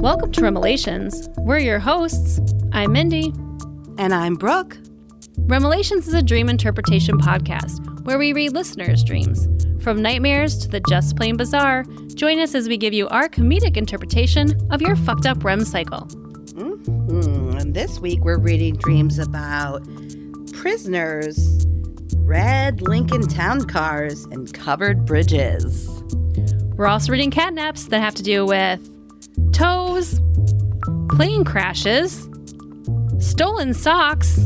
Welcome to Remelations. We're your hosts. I'm Mindy. And I'm Brooke. Remelations is a dream interpretation podcast where we read listeners' dreams. From nightmares to the just plain bizarre, join us as we give you our comedic interpretation of your fucked up REM cycle. And this week we're reading dreams about prisoners, red Lincoln town cars, and covered bridges. We're also reading catnaps that have to do with toes, plane crashes, stolen socks,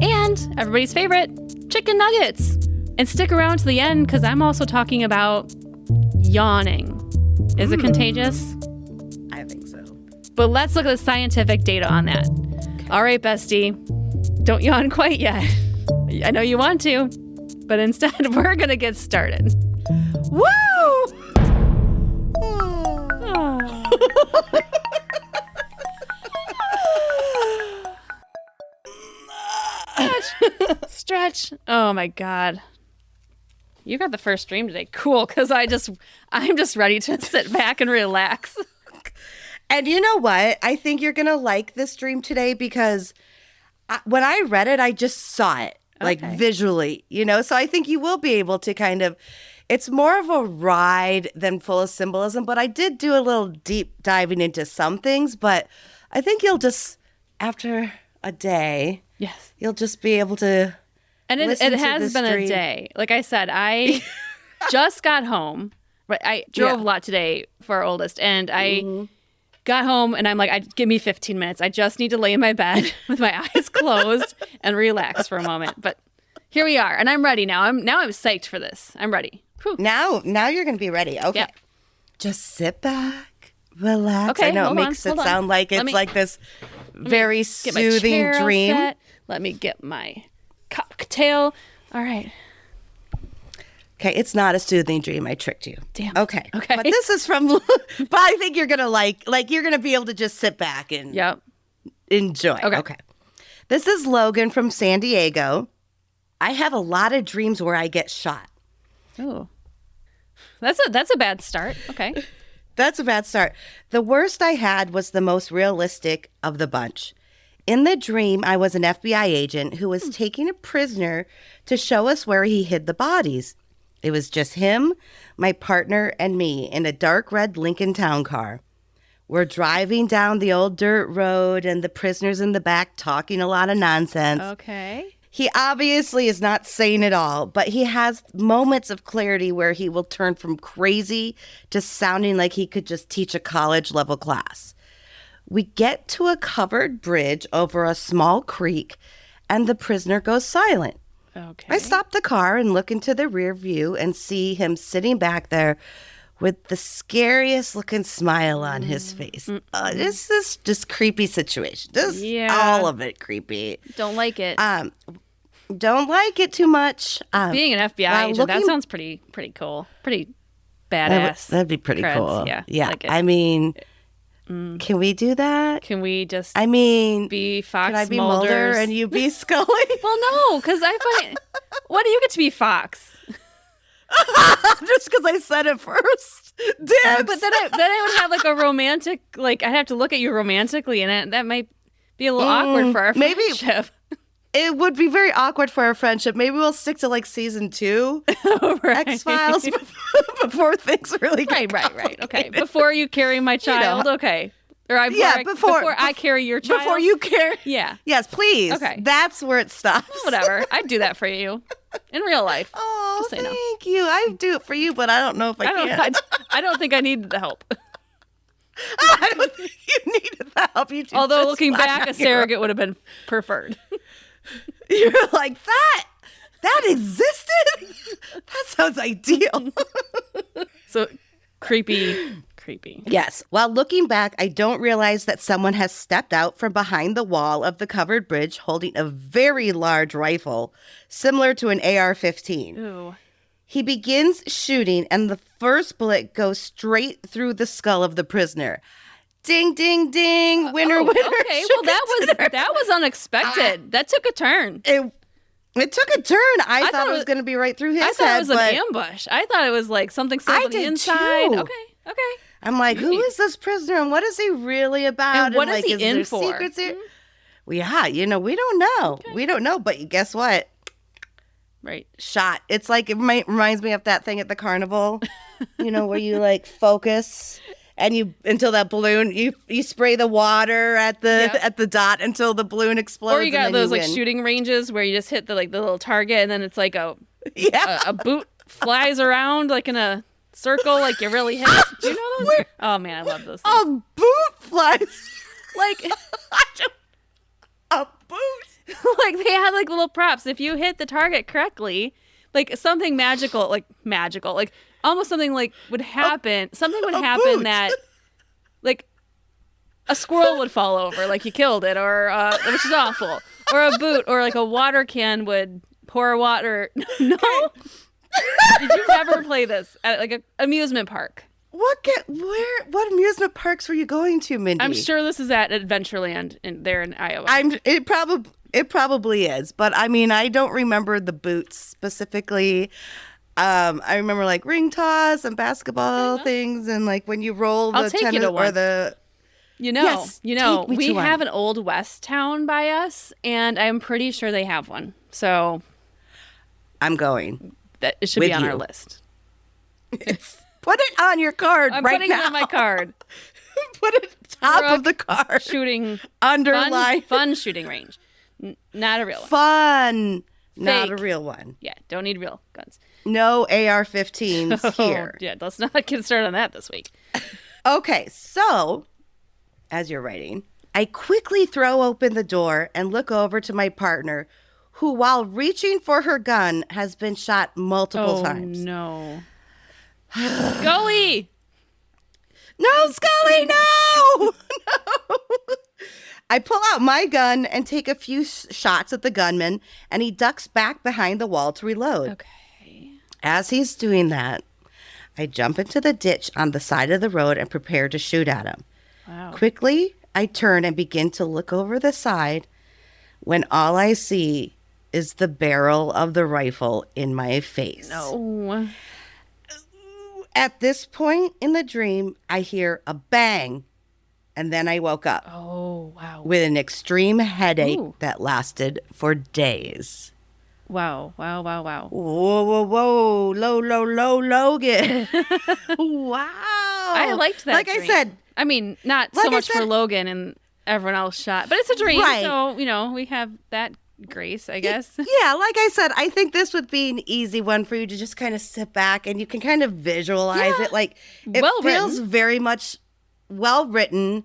and everybody's favorite, chicken nuggets. And stick around to the end because I'm also talking about yawning. Is it contagious? I think so. But let's look at the scientific data on that. Okay. All right, bestie. Don't yawn quite yet. I know you want to, but instead we're going to get started. Woo! Stretch. Oh my God. You got the first dream today. Cool, because I'm just ready to sit back and relax. And you know what? I think you're going to like this dream today because when I read it, I just saw it, like visually, So I think you will be able to kind of, it's more of a ride than full of symbolism, but I did do a little deep diving into some things, but I think you'll just, after a day, yes, you'll just be able to. And it has been a day. Like I said, I just got home. Right, I drove a lot today for our oldest, and I got home, and I'm like, give me 15 minutes. I just need to lay in my bed with my eyes closed and relax for a moment. But here we are, and I'm ready now. I'm psyched for this. I'm ready. Whew. Now you're going to be ready. Okay. Yep. Just sit back, relax. Okay, I know it makes it sound like it's like this very soothing dream. Set. Let me get my cocktail. All right. Okay, it's not a soothing dream. I tricked you. Damn. Okay. But this is from, but I think you're going to like you're going to be able to just sit back and enjoy. Okay. This is Logan from San Diego. I have a lot of dreams where I get shot. Oh. That's a bad start. Okay. That's a bad start. The worst I had was the most realistic of the bunch. In the dream, I was an FBI agent who was taking a prisoner to show us where he hid the bodies. It was just him, my partner, and me in a dark red Lincoln town car. We're driving down the old dirt road, and the prisoner's in the back talking a lot of nonsense. Okay. He obviously is not saying it all, but he has moments of clarity where he will turn from crazy to sounding like he could just teach a college-level class. We get to a covered bridge over a small creek, and the prisoner goes silent. Okay. I stop the car and look into the rear view and see him sitting back there with the scariest looking smile on his face. This is just creepy situation. All of it creepy. Don't like it. Don't like it too much. Being an FBI agent, that sounds pretty cool. Pretty badass. That'd be pretty cool. Yeah. Like it. I mean, can we do that? Can we just? I mean, be Fox? Can I be Mulder and you be Scully? Well, no, because I find. Why do you get to be Fox? Just because I said it first. Dibs. But then I would have like a romantic, like I'd have to look at you romantically, and that might be a little awkward for our friendship. It would be very awkward for our friendship. Maybe we'll stick to like season 2 X-Files before things really get right. Okay, before you carry my child. Okay. Or before I carry your child. Before you carry. Yeah. Yes, please. Okay. That's where it stops. Whatever. I'd do that for you in real life. Oh, thank you. I do it for you, but I don't know if I can. I don't think I need the help. I don't think you needed the help. Although looking back, a surrogate would have been preferred. You're like, that existed? That sounds ideal. So creepy. Yes. While looking back, I don't realize that someone has stepped out from behind the wall of the covered bridge holding a very large rifle, similar to an AR-15. Ooh. He begins shooting, and the first bullet goes straight through the skull of the prisoner. Ding, ding, ding. Winner, winner. Okay, well, that was unexpected. That took a turn. It took a turn. I thought it was going to be right through his head. I thought it was an ambush. I thought it was like something on the inside. Too. Okay. I'm like, who is this prisoner and what is he really about? And what is like, he in there for? Secrets here? Well, yeah, we don't know. Okay. We don't know, but guess what? Right. Shot. It's like, it reminds me of that thing at the carnival, where you like focus and until that balloon, you spray the water at the dot until the balloon explodes. Or you got those like shooting ranges where you just hit the little target and then it's like a boot flies around like in a circle, like you really hit. Do you know those? Oh man, I love those things. A boot flies. Like a boot. Like they had like little props. If you hit the target correctly, like something magical, like almost something like would happen. Something would happen that like a squirrel would fall over, like you killed it, or which is awful. Or a boot, or like a water can would pour water. No. Did you ever play this at like an amusement park? What amusement parks were you going to, Mindy? I'm sure this is at Adventureland there in Iowa. It probably is, but I mean, I don't remember the boots specifically. I remember like ring toss and basketball things, and like when you roll the tennis or the. Yes, we have an old West town by us, and I'm pretty sure they have one. So, I'm going. That it should be on our list. Put it on your card right now. I'm putting it on my card. Put it top of the card. Shooting. Underline. Fun shooting range. Not a real one. Fun. Fake. Not a real one. Yeah, don't need real guns. No AR-15s here. Yeah, let's not get started on that this week. Okay, so as you're writing, I quickly throw open the door and look over to my partner, who, while reaching for her gun, has been shot multiple times. Oh, no. Scully! No, Scully, no! No! I pull out my gun and take a few shots at the gunman, and he ducks back behind the wall to reload. Okay. As he's doing that, I jump into the ditch on the side of the road and prepare to shoot at him. Wow. Quickly, I turn and begin to look over the side when all I see is the barrel of the rifle in my face. No. At this point in the dream, I hear a bang, and then I woke up. Oh, wow. With an extreme headache that lasted for days. Wow. Wow. Whoa. Logan. Wow. I liked that dream. I said. I mean, not so much for Logan and everyone else shot, but it's a dream. Right. So, we have that grace, I guess. Yeah, like I said, I think this would be an easy one for you to just kind of sit back and you can kind of visualize it. Like, it feels very much well written.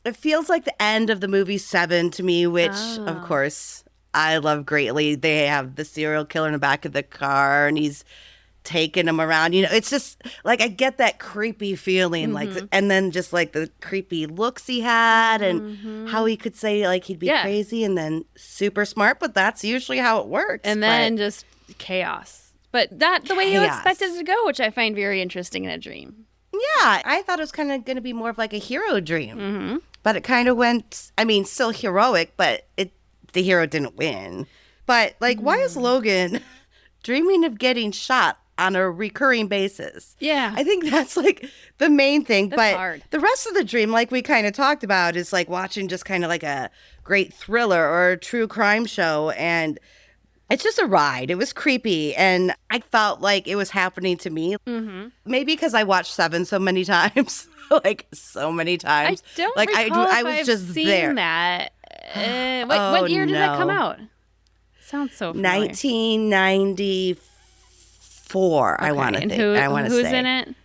It feels like the end of the movie Seven to me, which, of course, I love greatly. They have the serial killer in the back of the car and he's taking him around. It's just like I get that creepy feeling, like, and then just like the creepy looks he had and how he could say like he'd be crazy and then super smart, but that's usually how it works. And then just chaos, but not the way you expected it to go, which I find very interesting in a dream. Yeah, I thought it was kind of going to be more of like a hero dream, but it kind of went. I mean, still heroic, but the hero didn't win. But like, why is Logan dreaming of getting shot on a recurring basis? Yeah. I think that's like the main thing. That's but hard. The rest of the dream, like we kind of talked about, is like watching just kind of like a great thriller or a true crime show. And it's just a ride. It was creepy. And I felt like it was happening to me. Maybe because I watched Seven so many times. Like so many times. I don't like recall I if was I've just seen there. that. What year did that come out? Sounds so familiar. 1994, I want to think. I want to say. Who's in it?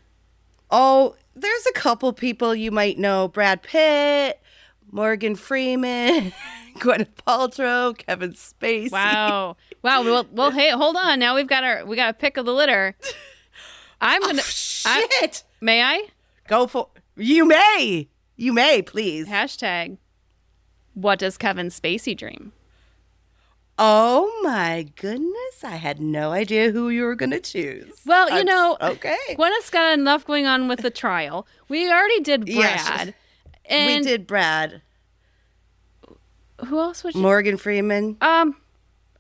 Oh, there's a couple people you might know. Brad Pitt, Morgan Freeman, Gwyneth Paltrow, Kevin Spacey. Wow. Well, hey, hold on. Now we got a pick of the litter. I'm gonna. Shit. May I? Go for. You may, please. Hashtag. What does Kevin Spacey dream? Oh my goodness. I had no idea who you were going to choose. Well, okay. Gwyneth's got enough going on with the trial. We already did Brad. Yes, we did Brad. Who else was Morgan Freeman. I'm going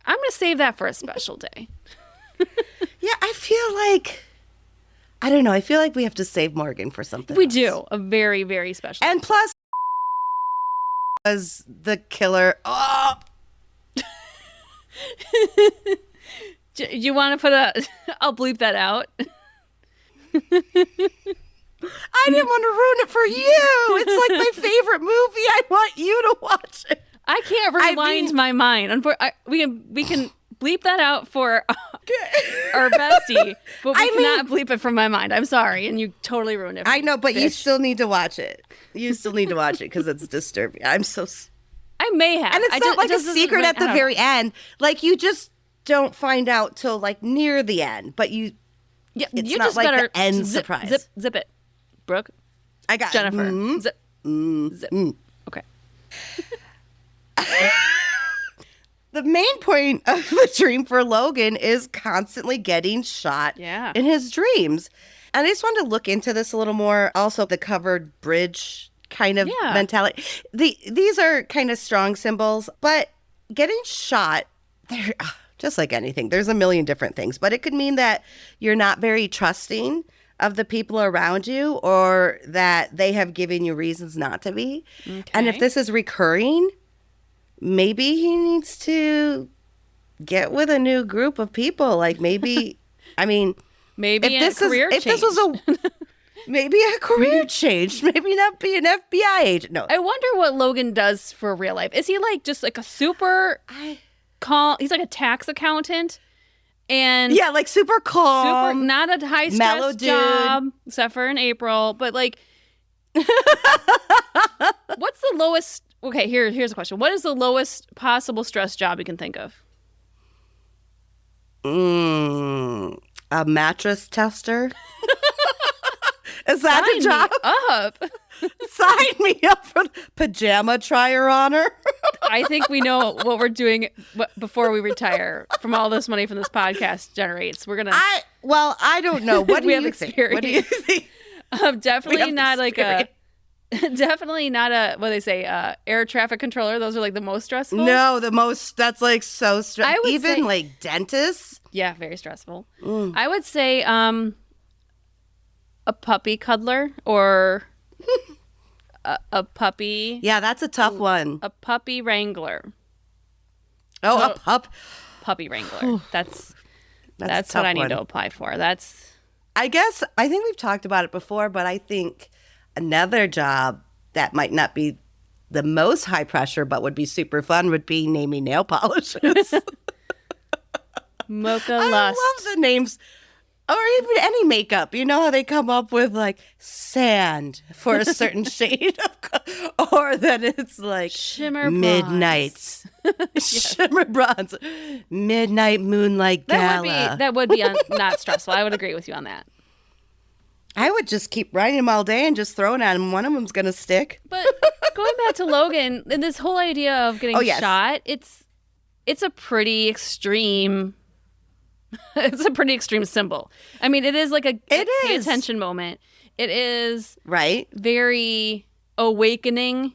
to save that for a special day. Yeah, I feel like I don't know. I feel like we have to save Morgan for something We else. do. A very, very special. And plus, was the killer. Oh! Do you want to put a... I'll bleep that out. I didn't want to ruin it for you. It's like my favorite movie. I want you to watch it. I can't rewind my mind. We can bleep that out for our bestie, but we cannot bleep it from my mind. I'm sorry, and you totally ruined it. I know, but you still need to watch it. You still need to watch it because it's disturbing. I may have. And it's not like a secret at the very end. Like, you just don't find out till like near the end, but you... Yeah, it's you not just like better the end surprise. Zip it. Brooke? I got Jennifer. Zip. Okay. The main point of the dream for Logan is constantly getting shot in his dreams. And I just wanted to look into this a little more. Also, the covered bridge kind of mentality. These are kind of strong symbols, but getting shot, they're just like anything. There's a million different things, but it could mean that you're not very trusting of the people around you, or that they have given you reasons not to be. Okay. And if this is recurring, maybe he needs to get with a new group of people. Like, maybe, I mean, maybe if this was a maybe a career change, maybe not be an FBI agent. No, I wonder what Logan does for real life. Is he like just like a super calm? He's like a tax accountant, and like super calm, not a high stress job, except for in April. But like, what's the lowest? Okay, here's a question. What is the lowest possible stress job you can think of? A mattress tester. Is that a job? Up. Sign me up for pajama trier honor. I think we know what we're doing before we retire from all this money from this podcast generates. We're gonna. I don't know. What do we you have think? Experience. What do you think? Definitely not experience. Definitely not a, what they say, air traffic controller. Those are like the most stressful. No, that's like so stressful. Even say, like dentists. Yeah, very stressful. I would say a puppy cuddler or a puppy. Yeah, that's a tough one. A puppy wrangler. Oh, puppy wrangler. That's what I need to apply for. I think we've talked about it before, but I think another job that might not be the most high pressure but would be super fun would be naming nail polishes. Mocha Lust. I love the names. Or even any makeup. You know how they come up with like sand for a certain shade of or then it's like shimmer midnights. Shimmer bronze. Midnight moonlight gala. That would be not stressful. I would agree with you on that. I would just keep writing them all day and just throwing at them. One of them's going to stick. But going back to Logan and this whole idea of getting shot, it's a pretty extreme. It's a pretty extreme symbol. I mean, it is like a pay attention moment. It is very awakening.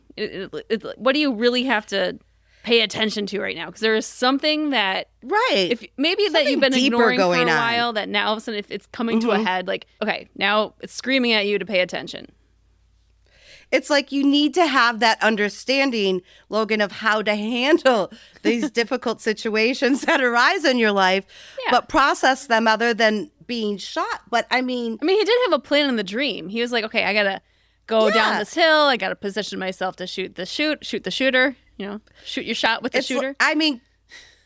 What do you really have to pay attention to right now? Because there is something that that you've been ignoring for a while. That now all of a sudden, if it's coming to a head, like now it's screaming at you to pay attention. It's like you need to have that understanding, Logan, of how to handle these difficult situations that arise in your life, but process them other than being shot. But I mean, he did have a plan in the dream. He was like, okay, I got to go down this hill. I got to position myself to shoot the shooter, shoot your shot with the shooter. I mean,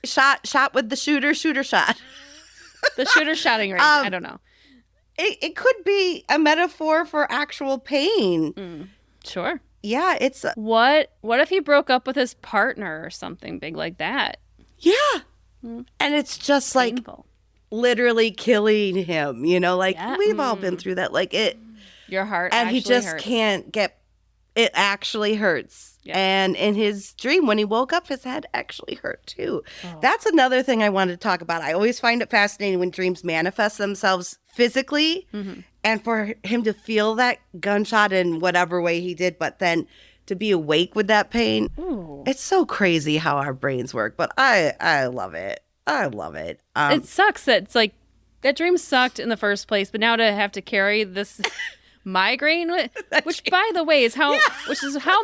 shot with the shooter shot. The shooter shotting range. I don't know. It could be a metaphor for actual pain. Sure. Yeah, it's... What if he broke up with his partner or something big like that? Yeah. And it's just painful. Like literally killing him, we've all been through that. Like it... Your heart and he just hurts. Can't get... It actually hurts. Yeah. And in his dream, when he woke up, his head actually hurt too. Oh. That's another thing I wanted to talk about. I always find it fascinating when dreams manifest themselves physically. And for him to feel that gunshot in whatever way he did, but then to be awake with that pain, it's so crazy how our brains work. But I love it. I love it. It sucks that it's like that dream sucked in the first place, but now to have to carry this migraine, which by the way is how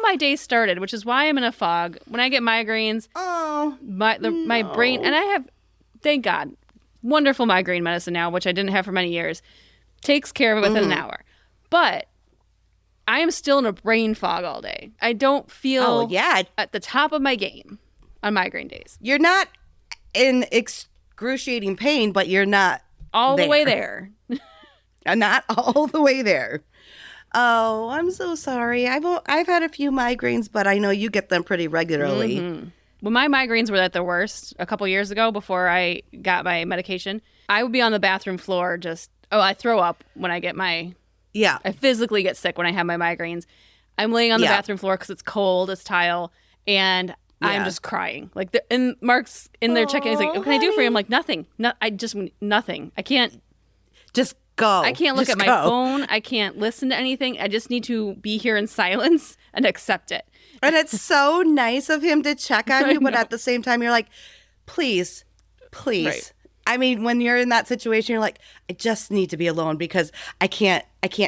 my day started, which is why I'm in a fog. When I get migraines, my brain, and I have, thank God, wonderful migraine medicine now, which I didn't have for many years, takes care of it within an hour. But I am still in a brain fog all day. I don't feel at the top of my game on migraine days. You're not in excruciating pain, but you're not all the way there. Not all the way there. Oh, I'm so sorry. I've had a few migraines, but I know you get them pretty regularly. Mm-hmm. When my migraines were at their worst a couple years ago before I got my medication, I would be on the bathroom floor I throw up when I get I physically get sick when I have my migraines. I'm laying on the bathroom floor because it's cold, it's tile, and I'm just crying. And Mark's in there checking. He's like, "What can I do for you?" I'm like, "Nothing. Nothing. I can't." Just go. I can't look at my phone. I can't listen to anything. I just need to be here in silence and accept it. And it's so nice of him to check on you, but at the same time, you're like, please. Right. I mean, when you're in that situation, you're like, I just need to be alone because I can't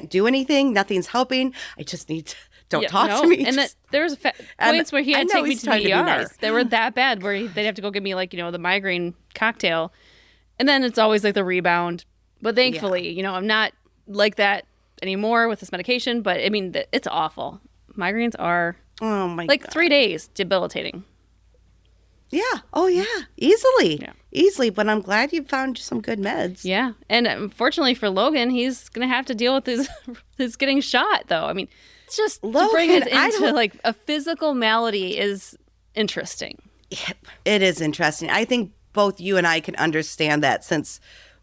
do anything. Nothing's helping. I just need to, don't talk to me. And there was points where he had to take me to the ER. Nice. They were that bad where they'd have to go give me the migraine cocktail. And then it's always like the rebound. But thankfully, I'm not like that anymore with this medication. But I mean, it's awful. Migraines are 3 days debilitating. Yeah. Oh, yeah. Easily. Yeah. Easily. But I'm glad you found some good meds. Yeah. And unfortunately for Logan, he's going to have to deal with his getting shot, though. I mean, it's just Logan, to bring it into a physical malady is interesting. Yep. It is interesting. I think both you and I can understand that since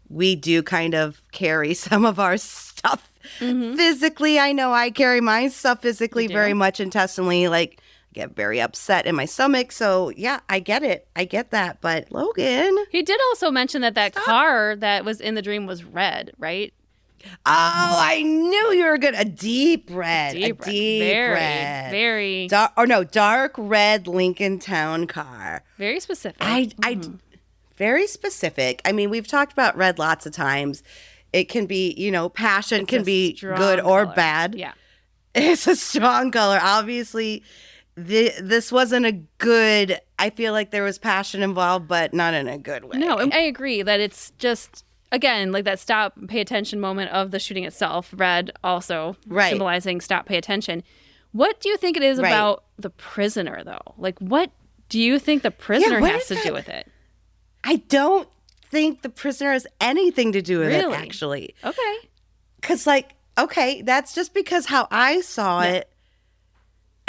we do kind of carry some of our stuff physically. I know I carry my stuff physically very much intestinally, I get very upset in my stomach. So yeah, I get it. I get that. But Logan. He did also mention that car that was in the dream was red, right? Oh, I knew you were good. A deep red. Very, red. Very. Dark red Lincoln Town car. Very specific. Very specific. I mean, we've talked about red lots of times. It can be, passion can be good or bad. Yeah. It's a strong color. Obviously, this wasn't a good, I feel like there was passion involved, but not in a good way. No, I agree that it's just, again, like that stop, pay attention moment of the shooting itself. Red also symbolizing stop, pay attention. What do you think it is about the prisoner, though? What do you think the prisoner has to do with it? I don't think the prisoner has anything to do with it, actually. Okay. Because, that's just because how I saw it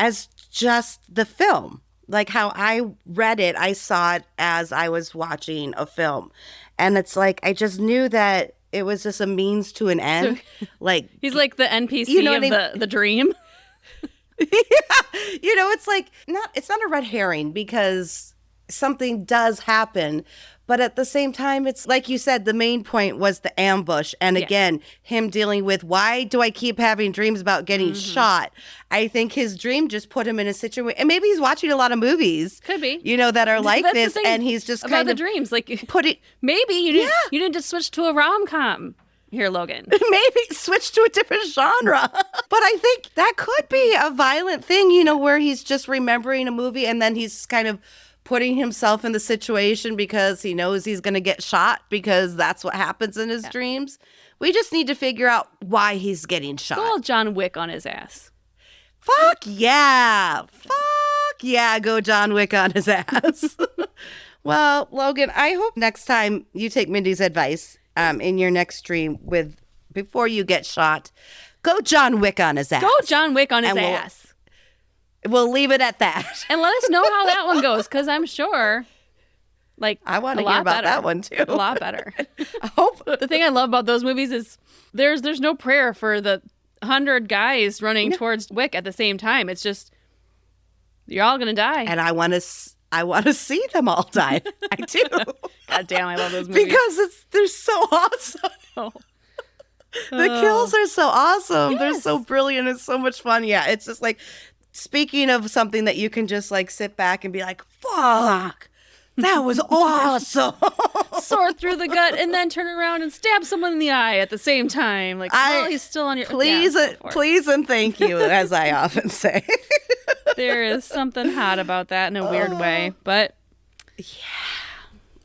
as just the film. How I read it, I saw it as I was watching a film. And it's I just knew that it was just a means to an end. So, he's like the NPC of the dream. It's not a red herring because something does happen, but at the same time, it's like you said, the main point was the ambush. And again, him dealing with, why do I keep having dreams about getting shot? I think his dream just put him in a situation, and maybe he's watching a lot of movies. Could be. That are like this, and he's just about kind the of dreams. Maybe you didn't just switch to a rom-com here, Logan. Maybe switch to a different genre. But I think that could be a violent thing, where he's just remembering a movie and then he's kind of putting himself in the situation because he knows he's going to get shot because that's what happens in his dreams. We just need to figure out why he's getting shot. Go John Wick on his ass. Fuck yeah. Fuck yeah, go John Wick on his ass. Well, Logan, I hope next time you take Mindy's advice in your next dream before you get shot, go John Wick on his ass. Go John Wick on his ass. We'll leave it at that. And let us know how that one goes, because I'm sure, I want to hear about that one too. A lot better. I hope. The thing I love about those movies is there's no prayer for the 100 guys running towards Wick at the same time. It's just you're all gonna die. And I want to see them all die. I do. God damn, I love those movies because they're so awesome. Oh. The kills are so awesome. Yes. They're so brilliant. It's so much fun. Yeah, it's just speaking of something that you can just sit back and be like, fuck, That was awesome. Sword through the gut and then turn around and stab someone in the eye at the same time. Like, while he's still on your... Please, please and thank you, as I often say. There is something hot about that in a weird way, but...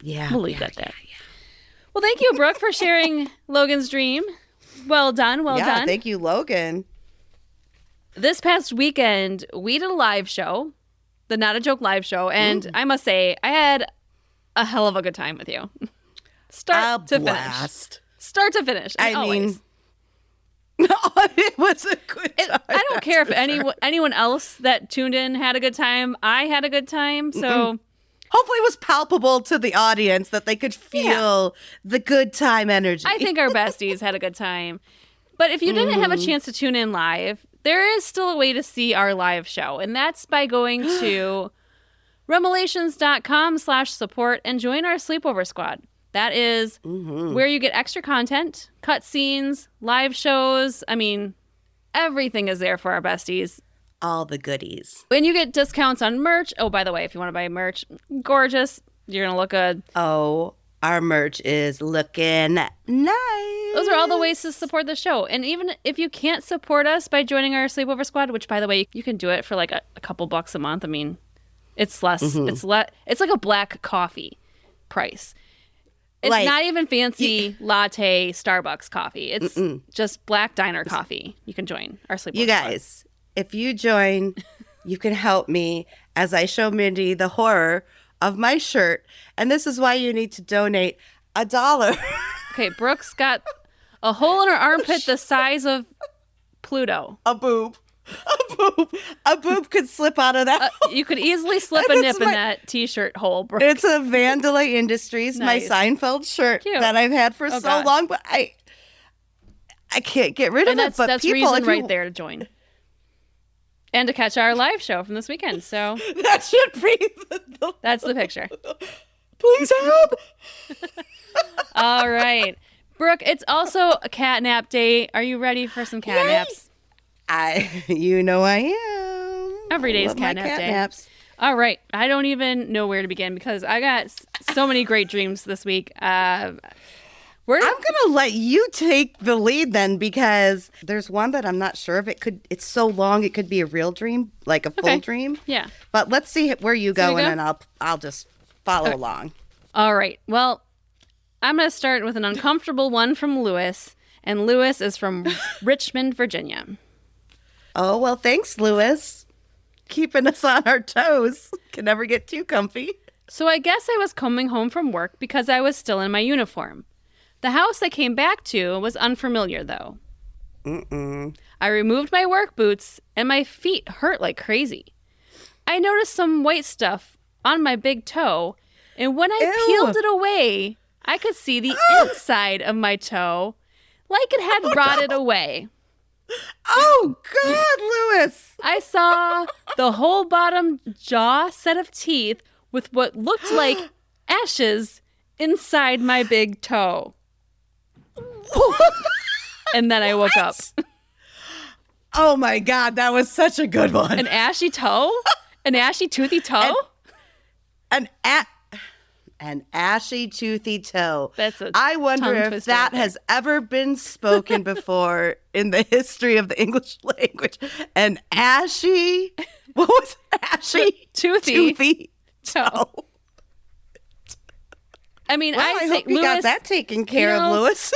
Yeah. We'll leave that there. Yeah. Well, thank you, Brooke, for sharing Logan's dream. Well done. Well done. Thank you, Logan. This past weekend, we did a live show, the Not a Joke live show, and I must say, I had a hell of a good time with you. Start to finish. Start to finish. I mean, it was a good time. I don't care if anyone else that tuned in had a good time. I had a good time, so... Hopefully it was palpable to the audience that they could feel the good time energy. I think our besties had a good time. But if you didn't have a chance to tune in live, there is still a way to see our live show. And that's by going to remelations.com/support and join our sleepover squad. That is where you get extra content, cutscenes, live shows. I mean, everything is there for our besties. All the goodies. When you get discounts on merch. Oh, by the way, if you want to buy merch, gorgeous. You're going to look good. Oh, our merch is looking nice. Those are all the ways to support the show. And even if you can't support us by joining our sleepover squad, which, by the way, you can do it for like a couple bucks a month. I mean, it's less. It's like a black coffee price. It's not even fancy latte Starbucks coffee. It's just black diner coffee. You can join our sleepover You guys. Squad. If you join, you can help me as I show Mindy the horror of my shirt. And this is why you need to donate $1. Okay, Brooke's got a hole in her armpit the size of Pluto. A boob. A boob could slip out of that. You could easily slip a nip in that T-shirt hole, Brooke. It's a Vandalay Industries, Nice. my Seinfeld shirt Cute. that I've had for God. long, but I can't get rid of it. But that's people, reason right there to join. And to catch our live show from this weekend. So that should be that's the picture. Please help. All right. Brooke, it's also a cat nap day. Are you ready for some cat naps? You know I am. Every day is cat nap day. Naps. All right. I don't even know where to begin because I got so many great dreams this week. I'm going to let you take the lead then because there's one that I'm not sure of. It's so long it could be a real dream, like a full dream. Yeah. But let's see where you go and then I'll just follow along. All right. Well, I'm going to start with an uncomfortable one from Lewis, and Lewis is from Richmond, Virginia. Oh, well, thanks, Lewis. Keeping us on our toes. Can never get too comfy. So I guess I was coming home from work because I was still in my uniform. The house I came back to was unfamiliar, though. I removed my work boots, and my feet hurt like crazy. I noticed some white stuff on my big toe, and when I peeled it away, I could see the inside of my toe like it had rotted away. Oh, God, Lewis! I saw the whole bottom jaw set of teeth with what looked like ashes inside my big toe. And then I woke up. Oh my God, that was such a good one. An ashy toe? An ashy toothy toe? An ashy toothy toe. That's I wonder if that has ever been spoken before in the history of the English language. An ashy, what was it? Ashy toothy toe. I mean, well, I hope you got that taken care of, Lewis.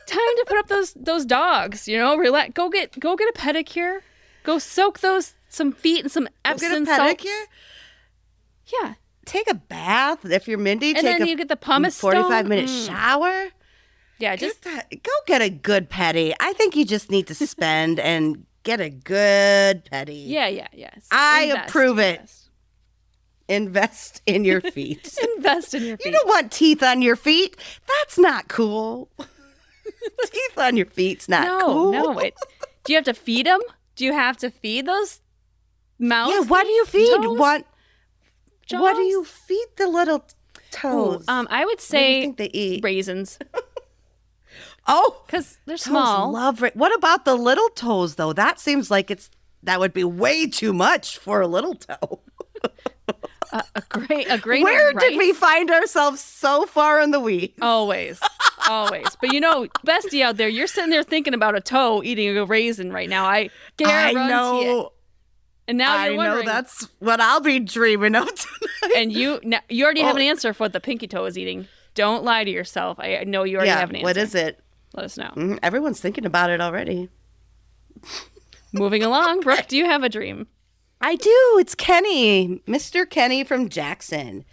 Time to put up those dogs. Relax. Go get a pedicure. Go soak some feet in some Epsom salts. Pedicure. Yeah. Take a bath if you're Mindy. And then you get the pumice stone. 45-minute shower. Yeah, go get a good pedi. I think you just need to spend and get a good pedi. Yeah. I approve it. Invest in your feet. Invest in your feet. You don't want teeth on your feet. That's not cool. Teeth on your feet's not cool. No. Do you have to feed them? Do you have to feed those mouths? Yeah, what do you feed? Toes? What do you feed the little toes? I would say what do you think they eat? Raisins. Oh, because they're small. What about the little toes, though? That seems like that would be way too much for a little toe. A grain of rice? Where did we find ourselves so far in the weeds? Always. But bestie out there, you're sitting there thinking about a toe eating a raisin right now. I guarantee it. And now you're wondering. I know that's what I'll be dreaming of tonight. And you already have an answer for what the pinky toe is eating. Don't lie to yourself. I know you already have an answer. What is it? Let us know. Everyone's thinking about it already. Moving along, Brooke, do you have a dream? I do. It's Kenny, Mr. Kenny from Jackson.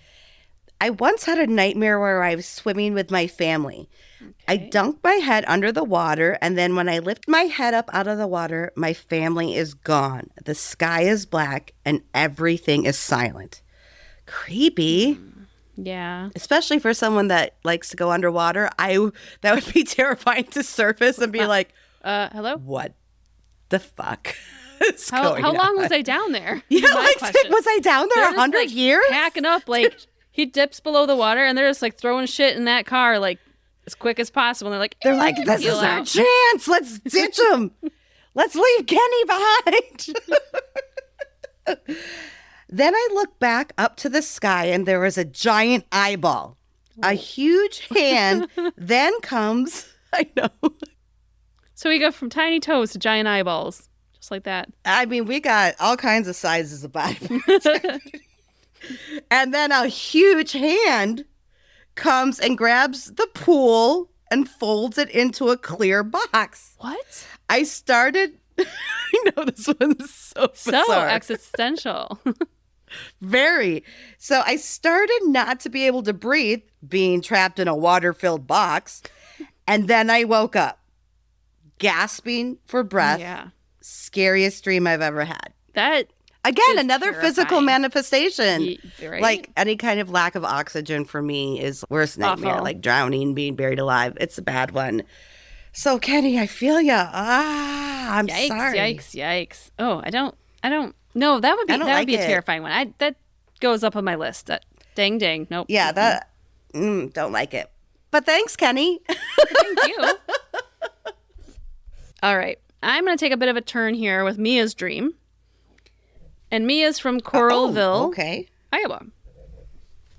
I once had a nightmare where I was swimming with my family. Okay. I dunked my head under the water, and then when I lift my head up out of the water, my family is gone. The sky is black, and everything is silent. Creepy. Yeah. Especially for someone that likes to go underwater. That would be terrifying to surface and be like, hello? What the fuck? How long was I down there? Yeah, was I down there 100 years? Packing up, he dips below the water, and they're just throwing shit in that car as quick as possible. And they're like, this is our chance. Let's ditch him. Let's leave Kenny behind. Then I look back up to the sky, and there was a giant eyeball, a huge hand. Then comes, I know. So we go from tiny toes to giant eyeballs. Just like that. I mean, we got all kinds of sizes of body parts. And then a huge hand comes and grabs the pool and folds it into a clear box. What? I started... I know this one's so bizarre. So existential. Very. So I started not to be able to breathe, being trapped in a water-filled box. And then I woke up, gasping for breath. Yeah. Scariest dream I've ever had. That again, another terrifying physical manifestation. Right? Like any kind of lack of oxygen for me is worst nightmare. Awful. Like drowning, being buried alive. It's a bad one. So Kenny, I feel ya. I'm sorry. Yikes. Oh, I don't. No, that would be a terrifying one. That goes up on my list. Ding. Nope. Yeah, that don't like it. But thanks, Kenny. Thank you. All right. I'm going to take a bit of a turn here with Mia's dream. And Mia's from Coralville, Iowa.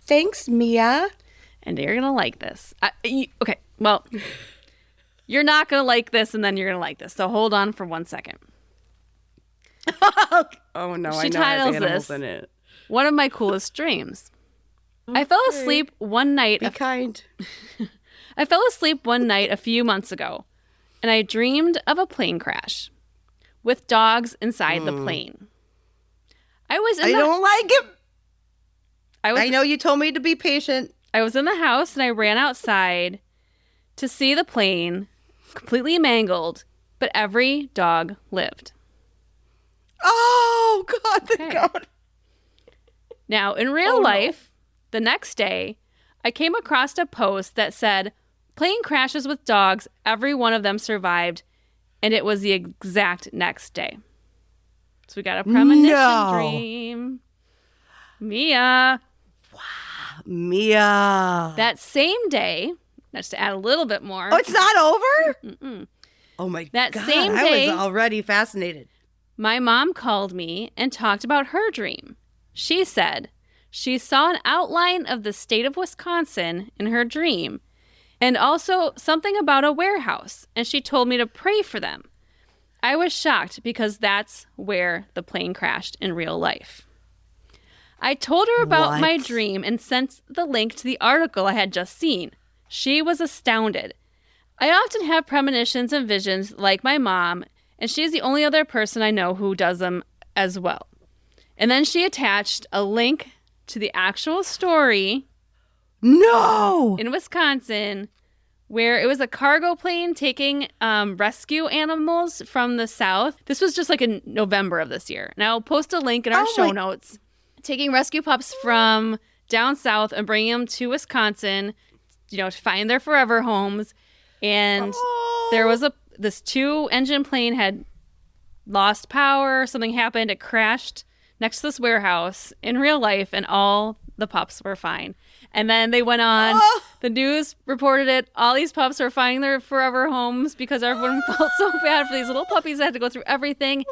Thanks, Mia. And you're going to like this. Okay, well, you're not going to like this, and then you're going to like this. So hold on for 1 second. Oh, no, she I know titles animals this, in it. One of my coolest dreams. I fell asleep one night. Be kind. I fell asleep one night a few months ago. And I dreamed of a plane crash with dogs inside the plane. I don't like it. I know you told me to be patient. I was in the house and I ran outside to see the plane completely mangled, but every dog lived. Oh, God, thank God. Now, in real life, the next day, I came across a post that said, plane crashes with dogs, every one of them survived, and it was the exact next day. So we got a premonition dream. Mia. Wow. Mia. That same day, just to add a little bit more. Oh, it's not over? Mm-mm. Oh, my God. That same day, I was already fascinated. My mom called me and talked about her dream. She said she saw an outline of the state of Wisconsin in her dream, and also something about a warehouse, and she told me to pray for them. I was shocked because that's where the plane crashed in real life. I told her about my dream and sent the link to the article I had just seen. She was astounded. I often have premonitions and visions like my mom, and she's the only other person I know who does them as well. And then she attached a link to the actual story. No! In Wisconsin, where it was a cargo plane taking rescue animals from the south. This was just like in November of this year. And I'll post a link in our show notes. Taking rescue pups from down south and bringing them to Wisconsin, to find their forever homes. And there was this 2-engine plane had lost power. Something happened. It crashed next to this warehouse in real life, and all the pups were fine. And then they went on. The news reported it. All these pups were finding their forever homes because everyone felt so bad for these little puppies that had to go through everything.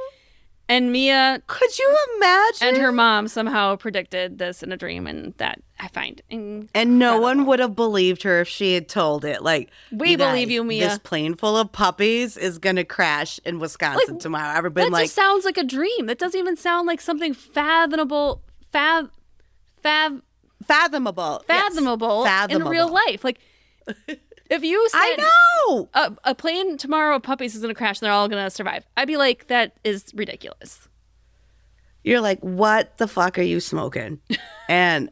And Mia, could you imagine? And her mom somehow predicted this in a dream, and that I find incredible. And no one would have believed her if she had told it. Like, we believe you, Mia. This plane full of puppies is going to crash in Wisconsin tomorrow. Ever been that just sounds like a dream. That doesn't even sound like something fathomable. Fathomable in real life. Like, if you said, I know a plane tomorrow of puppies is going to crash and they're all going to survive, I'd be like, that is ridiculous. You're like, what the fuck are you smoking? And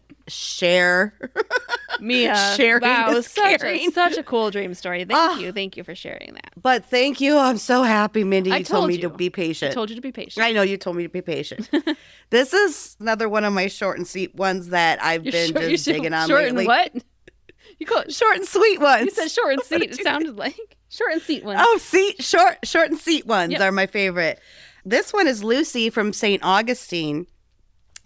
Mia, sharing wow, is caring. Such a cool dream story. Thank you for sharing that. But thank you. I'm so happy, Mindy. You told me to be patient. I told you to be patient. I know you told me to be patient. This is another one of my short and sweet ones that I've been just digging on short lately. And what? You call it short and sweet ones. You said short and seat. It sounded like short and seat ones. Oh, short and seat ones are my favorite. This one is Lucy from St. Augustine.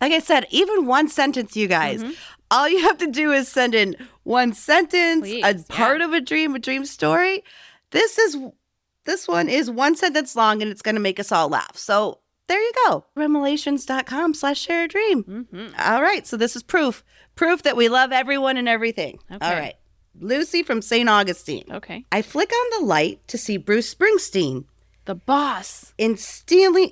Like I said, even one sentence, you guys. Mm-hmm. All you have to do is send in one sentence, a part of a dream story. This one is one sentence long, and it's going to make us all laugh. So there you go. Remelations.com/share-a-dream. Mm-hmm. All right. So this is proof that we love everyone and everything. Okay. All right. Lucy from St. Augustine. Okay. I flick on the light to see Bruce Springsteen. The boss. In stealing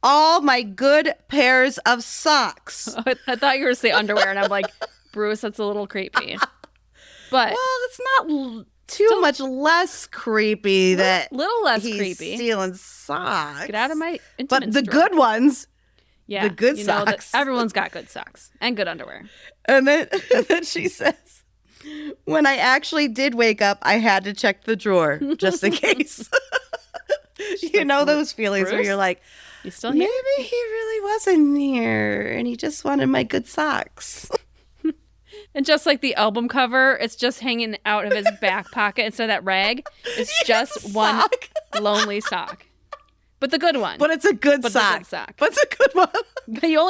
all my good pairs of socks. I thought you were going to say underwear, and I'm like, Bruce, that's a little creepy. But well, it's not too much less creepy that little less he's creepy. Stealing socks. Get out of my intimate But the drawer. good ones. Yeah, the good socks. Everyone's got good socks and good underwear. And then she says, when I actually did wake up, I had to check the drawer just in case. You know those feelings Bruce? Where you're like, you still here? Maybe he really wasn't here and he just wanted my good socks. And just like the album cover, it's just hanging out of his back pocket instead of that rag. It's just one lonely sock. But the good one. But it's a good sock. But it's a good one.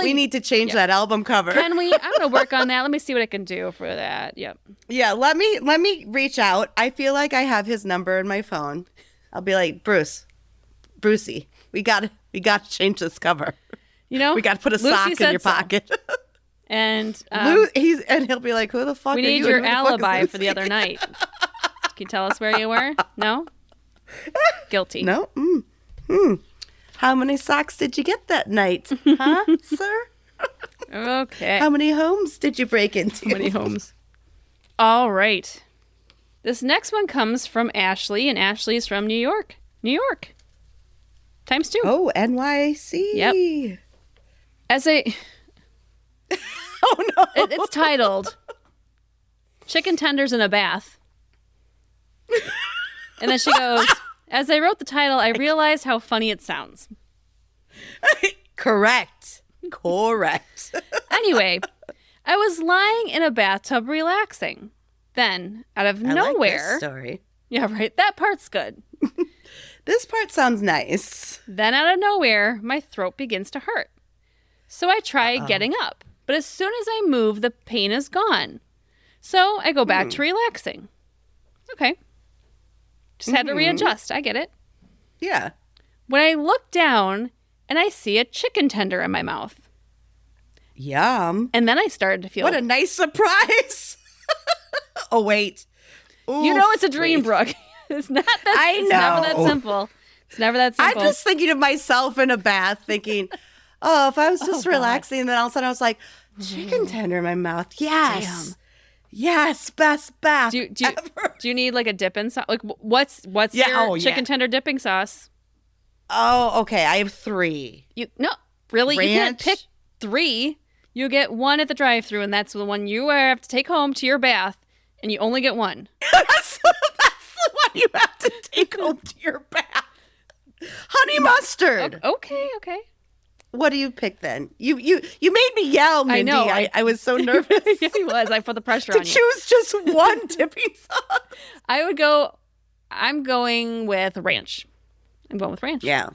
We need to change that album cover. Can we? I'm going to work on that. Let me see what I can do for that. Yep. Yeah, let me reach out. I feel like I have his number in my phone. I'll be like, Brucey, we got to change this cover. You know, we got to put a sock in your pocket. And he'll be like, who the fuck are you? We need your alibi for the other night. Can you tell us where you were? No? Guilty. No? How many socks did you get that night? Huh, sir? Okay. How many homes did you break into? How many homes? All right. This next one comes from Ashley, and Ashley's from New York. New York. Times 2. Oh, NYC. Yep. Oh, no. It's titled Chicken Tenders in a Bath. And then she goes, as I wrote the title, I realized how funny it sounds. Correct. Anyway, I was lying in a bathtub relaxing. Then, out of nowhere... like this story. Yeah, right. That part's good. This part sounds nice. Then, out of nowhere, my throat begins to hurt. So I try getting up. But as soon as I move, the pain is gone. So I go back to relaxing. Okay. Just had to readjust. I get it. Yeah. When I look down and I see a chicken tender in my mouth. Yum. And then I started to feel... What a nice surprise. Oh, wait. Oof, you know it's a dream, Brooke. It's not that. I know. It's never that simple. It's never that simple. I'm just thinking of myself in a bath thinking, oh, if I was just relaxing, and then all of a sudden I was like, chicken tender in my mouth. Yes. Damn. Yes, best bath ever. Do you need like a dipping sauce? Like what's your chicken tender dipping sauce? Oh, okay. I have 3. No, really? Ranch. You can't pick 3. You get 1 at the drive-thru, and that's the one you have to take home to your bath, and you only get 1. That's the one you have to take home to your bath. Honey mustard. Okay. What do you pick then? You made me yell, Mindy. I know. I was so nervous. Yeah, he was. I put the pressure on you. To choose just one dipping sauce. I'm going with ranch. I'm going with ranch. Yeah.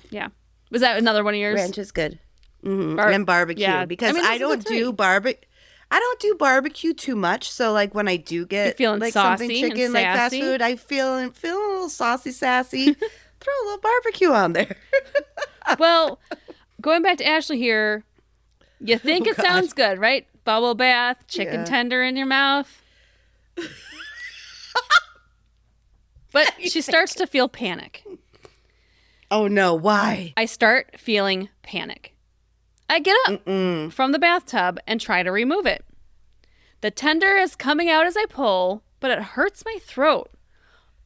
Was that another one of yours? Ranch is good. Mm-hmm. And barbecue because I don't do barbecue. I don't do barbecue too much, so like when I do get feeling like saucy something chicken and like fast sassy? food, I feel a little saucy, sassy. throw a little barbecue on there. Well, going back to Ashley here, you think it sounds good, right? Bubble bath, chicken tender in your mouth. But she starts to feel panic. Oh, no. Why? I start feeling panic. I get up from the bathtub and try to remove it. The tender is coming out as I pull, but it hurts my throat.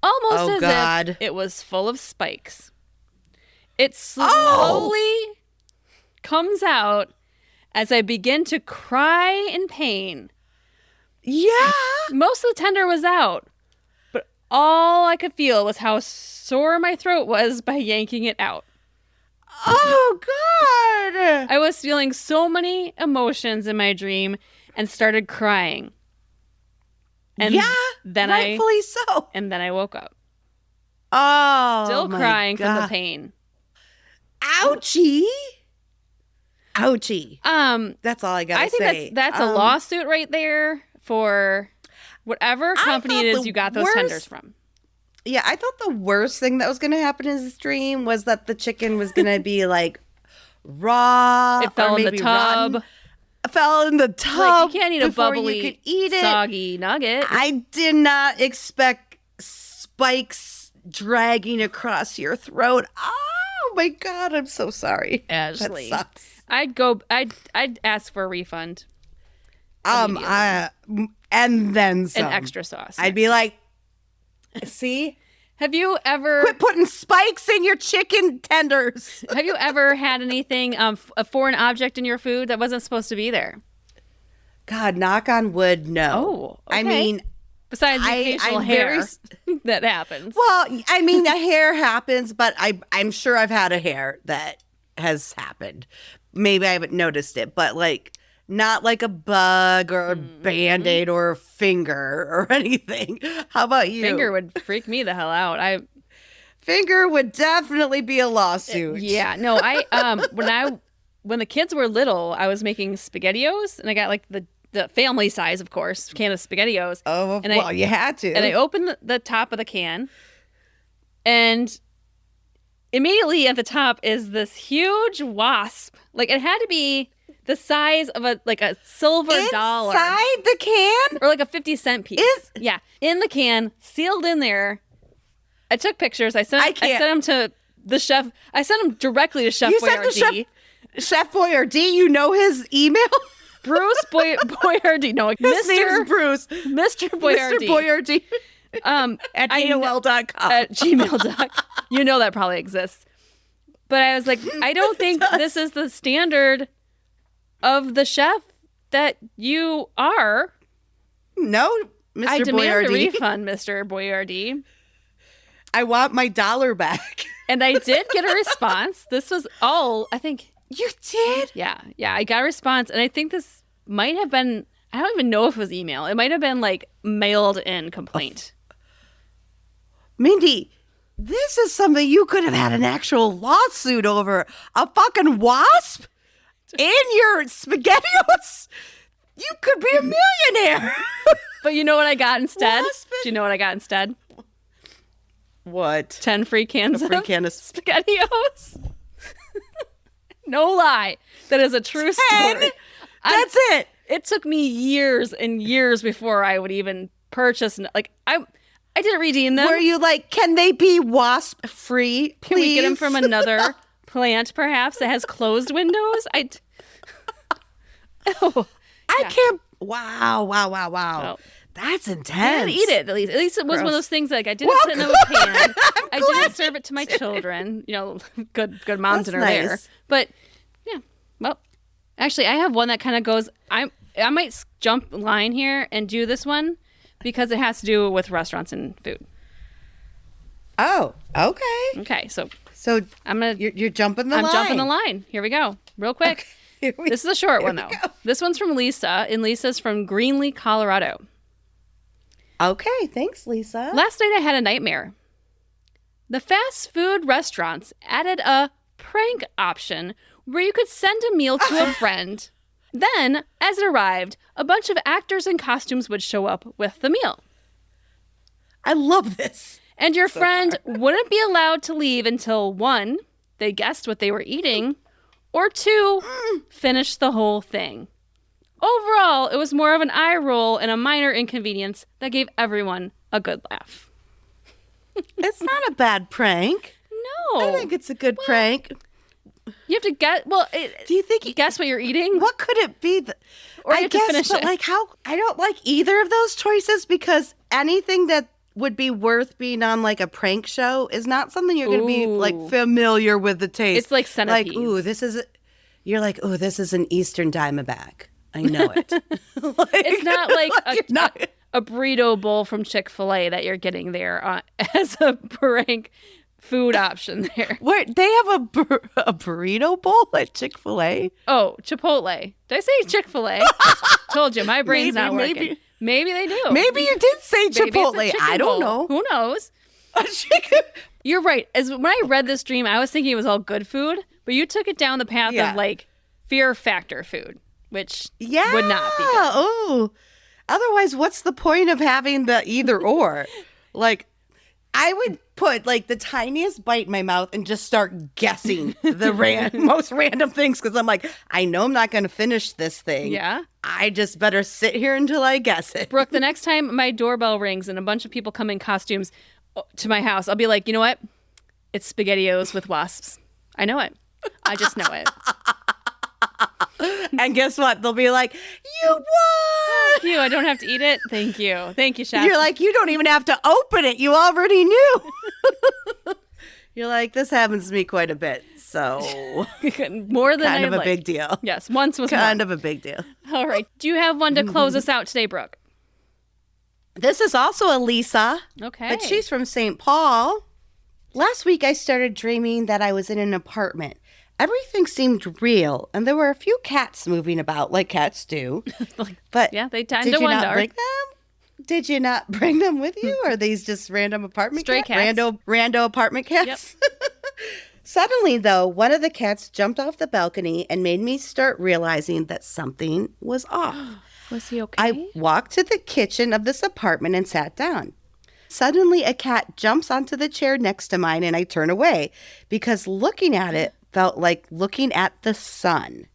Almost as if it was full of spikes. It slowly comes out as I begin to cry in pain. Yeah. Most of the tender was out, but all I could feel was how sore my throat was by yanking it out. Oh, God. I was feeling so many emotions in my dream and started crying. And then rightfully so. And then I woke up. Oh, still crying from the pain. Ouchie. That's all I gotta say. I think that's a lawsuit right there for whatever company it is you got those tenders from. Yeah, I thought the worst thing that was going to happen in this dream was that the chicken was going to be like raw. It fell in the tub. Rotten. Fell in the tub. Like, you can't eat a bubbly, soggy nugget. I did not expect spikes dragging across your throat. Oh my God, I'm so sorry. Ashley. That sucks. I'd ask for a refund. And then some. And extra sauce. I'd be like, see? Have you ever... Quit putting spikes in your chicken tenders. Have you ever had anything, a foreign object in your food that wasn't supposed to be there? God, knock on wood, no. Oh, okay. I mean... Besides the occasional hair that happens. Well, I mean, a hair happens, but I'm sure I've had a hair that has happened. Maybe I haven't noticed it, but like... Not like a bug or a Band-Aid or a finger or anything. How about you? Finger would freak me the hell out. Finger would definitely be a lawsuit. Yeah. No, when the kids were little, I was making SpaghettiOs, and I got like the family size, of course, can of SpaghettiOs. Oh, and you had to. And I opened the top of the can, and immediately at the top is this huge wasp. Like, it had to be the size of a silver dollar. Inside the can? Or like a 50-cent piece. Yeah. In the can, sealed in there. I took pictures. I sent them to the chef. I sent them directly to Chef Boyardee. Chef Boyardee, you know his email? Bruce Boyardee. No, his name's Bruce. Mr. Boyardee. Mr. Boyardee. At AOL.com. At gmail.com. You know that probably exists. But I was like, I don't think this is the standard of the chef that you are. No, Mr. I demand Boyardee. a refund, Mr. Boyardee. I want my $1 back. And I did get a response. This was all, I think. You did? Yeah, I got a response. And I think this might have been, I don't even know if it was email. It might have been like mailed in complaint. Mindy, this is something you could have had an actual lawsuit over. A fucking wasp? In your SpaghettiOs, you could be a millionaire. But you know what I got instead? Do you know what I got instead? What? 10 free cans of SpaghettiOs. No lie. That is a true story. That's it. It took me years and years before I would even purchase. Like, I didn't redeem them. Were you like, can they be wasp free? Please? Can we get them from another plant, perhaps, that has closed windows? I can't. Wow. Oh. That's intense. I didn't eat it, at least. At least it was one of those things like I didn't put it in a pan. I didn't serve it to my children. You know, good moms that are nice. there. But yeah, well, actually, I have one that kind of goes. I might jump line here and do this one because it has to do with restaurants and food. Oh, okay. Okay, so I'm gonna. You're jumping the line. I'm jumping the line. Here we go, real quick. This is a short one though. This one's from Lisa, and Lisa's from Greenlee, Colorado. Okay, thanks, Lisa. Last night I had a nightmare. The fast food restaurants added a prank option where you could send a meal to a friend. Then, as it arrived, a bunch of actors in costumes would show up with the meal. I love this. And your friend wouldn't be allowed to leave until 1, they guessed what they were eating, or 2, finish the whole thing. Overall, it was more of an eye roll and a minor inconvenience that gave everyone a good laugh. It's not a bad prank. No. I think it's a good prank. You have to guess. Well, do you think guess what you're eating? What could it be? Or you have to finish it. Like how I don't like either of those choices because anything that would be worth being on like a prank show is not something you're going to be like familiar with the taste. It's like centipedes. Like, you're like, this is an Eastern Diamondback. I know it. It's not like a burrito bowl from Chick-fil-A that you're getting there as a prank food option there. Wait, they have a burrito bowl at Chick-fil-A? Oh, Chipotle. Did I say Chick-fil-A? Told you, my brain's not working. Maybe they do. Maybe you did say Chipotle. I don't know. Who knows? You're right. When I read this dream, I was thinking it was all good food, but you took it down the path of like fear factor food, which would not be good. Oh, otherwise, what's the point of having the either or? Like, I would put like the tiniest bite in my mouth and just start guessing the most random things because I'm like, I know I'm not going to finish this thing. Yeah. I just better sit here until I guess it. Brooke, the next time my doorbell rings and a bunch of people come in costumes to my house, I'll be like, you know what? It's SpaghettiOs with wasps. I know it. I just know it. And guess what? They'll be like, you won! Thank you. I don't have to eat it. Thank you. Thank you, Chef. You're like, you don't even have to open it. You already knew. You're like, this happens to me quite a bit. So more than kind of a like. big deal. Yes, once was kind of a big deal. All right. Do you have one to close us out today, Brooke? This is also a Lisa. Okay. But she's from St. Paul. Last week, I started dreaming that I was in an apartment. Everything seemed real, and there were a few cats moving about, like cats do. But yeah, they tend did to you wonder. not bring them? Did you not bring them with you? Or are these just random apartment Stray cats? Rando apartment cats? Yep. Suddenly, though, one of the cats jumped off the balcony and made me start realizing that something was off. Was he okay? I walked to the kitchen of this apartment and sat down. Suddenly, a cat jumps onto the chair next to mine, and I turn away because looking at it felt like looking at the sun.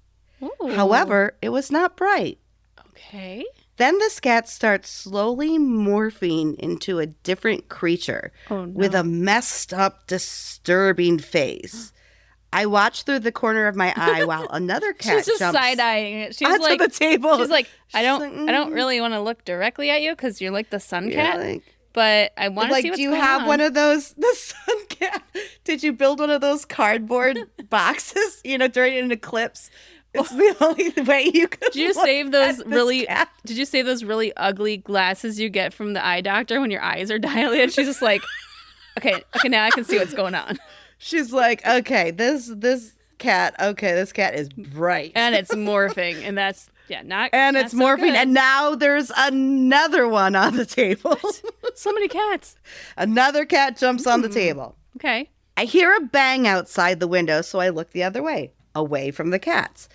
Ooh. However, it was not bright. Okay. Then this cat starts slowly morphing into a different creature with a messed up, disturbing face. I watched through the corner of my eye while another cat She's just jumps side-eyeing it. She's onto like, the table. She's like, I don't really want to look directly at you because you're like the sun cat. Like, but I want to see what's do you going have on. one of those, the sun cat? Did you build one of those cardboard boxes, during an eclipse? It's the only way you could. Did you save those really ugly glasses you get from the eye doctor when your eyes are dilated? She's just like, okay, now I can see what's going on. She's like, okay, this cat is bright. And it's morphing, and that's not and it's morphing, so and now there's another one on the table. So many cats. Another cat jumps on the table. Okay. I hear a bang outside the window, so I look the other way, away from the cats.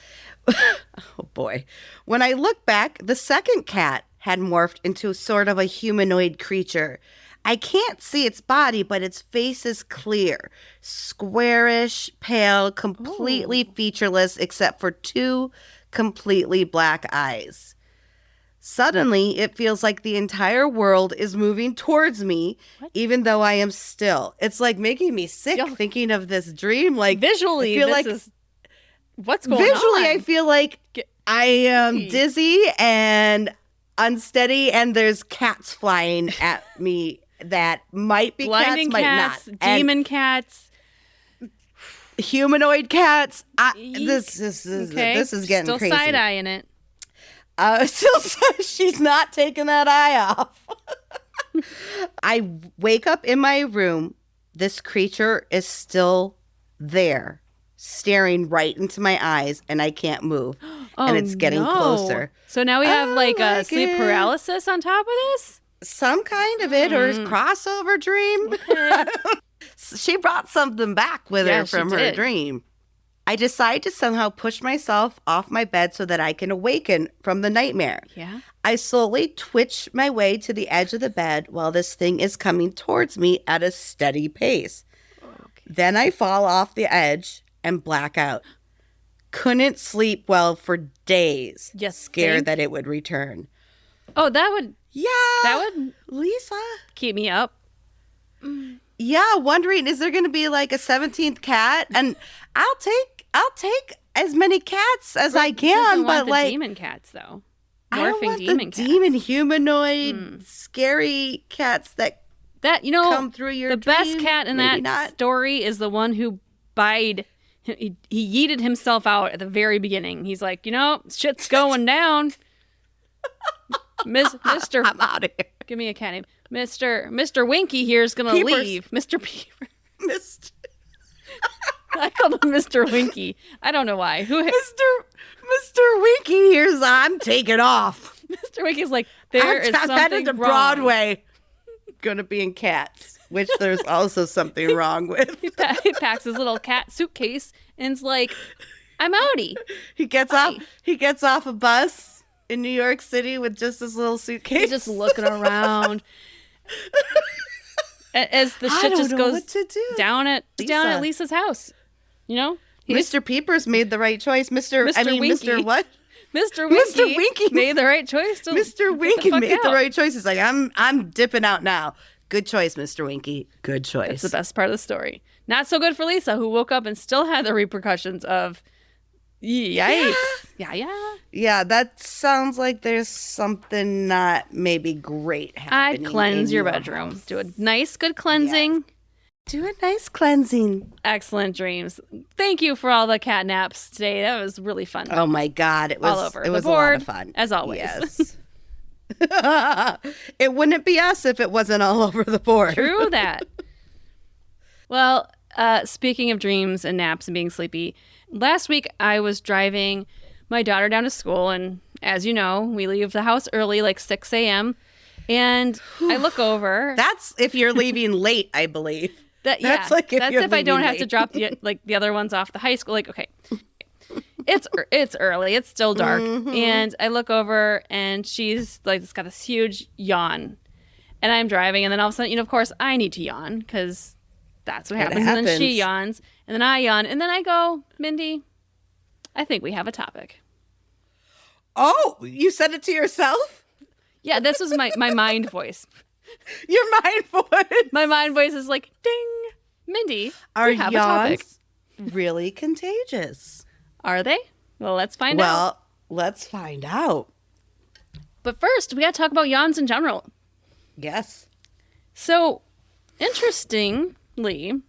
Oh boy. When I look back, the second cat had morphed into sort of a humanoid creature. I can't see its body, but its face is clear. Squarish, pale, completely featureless, except for 2 completely black eyes. Suddenly, it feels like the entire world is moving towards me, even though I am still. It's like making me sick thinking of this dream. Like visually, what's going on? Visually, I feel like I am dizzy and unsteady, and there's cats flying at me that might be blinding cats, might not. Demon cats, humanoid cats. This is getting still crazy. Still side-eyeing it. She's not taking that eye off. I wake up in my room. This creature is still there, staring right into my eyes, and I can't move. And it's getting closer. So now we have a sleep paralysis on top of this? Some kind of it, or a crossover dream. Okay. She brought something back with her from her dream. I decide to somehow push myself off my bed so that I can awaken from the nightmare. Yeah. I slowly twitch my way to the edge of the bed while this thing is coming towards me at a steady pace. Okay. Then I fall off the edge and black out. Couldn't sleep well for days. Just scared that it would return. Oh, that would... Yeah. That would... Lisa. Keep me up. Yeah, wondering, is there going to be like a 17th cat? And I'll take as many cats as I can, but the like demon cats though. I don't want the demon humanoid scary cats that come through your the dreams. Best cat in that story is the one who he yeeted himself out at the very beginning. He's like, shit's going down. Mr. I'm out of here. Give me a cat name. Mr. Winky here is gonna leave. Mr. Peeper. I called him Mr. Winky. I don't know why. Mr. Winky here's I'm taking off. Mr. Winky's like, I'm headed to wrong. Broadway. Gonna be in Cats, which there's also something wrong with. He packs his little cat suitcase and's like, I'm outie. He gets off a bus in New York City with just this little suitcase. He's just looking around. As the shit just goes down at Lisa's house. Mr. Peepers made the right choice. Mr. what? Mr. Winky made the right choice. Mr. Winky made the right choice. He's like, I'm dipping out now. Good choice, Mr. Winky. Good choice. It's the best part of the story. Not so good for Lisa, who woke up and still had the repercussions of yikes. Yeah, that sounds like there's something not maybe great happening. I'd cleanse your bedroom. House. Do a nice, good cleansing. Yes. Do a nice cleansing. Excellent dreams. Thank you for all the cat naps today. That was really fun. Oh my God. It was all over. It was a lot of fun. As always. Yes. It wouldn't be us if it wasn't all over the board. True that. Well, speaking of dreams and naps and being sleepy, last week I was driving my daughter down to school, and as you know, we leave the house early, like 6 a.m., and I look over. That's if you're leaving late, I believe. That's if I don't have to drop the other ones off the high school. Like, okay, it's early, it's still dark, and I look over, and she's like, it's got this huge yawn, and I'm driving, and then all of a sudden, of course, I need to yawn because that's what happens. And then she yawns, and then I yawn, and then I go, Mindy, I think we have a topic. Oh, you said it to yourself? Yeah, this was my mind voice. Your mind voice. My mind voice is like, ding, Mindy, we have a topic. Really contagious? Are they? Well, let's find out. Well, let's find out. But first, we got to talk about yawns in general. Yes. So, interestingly,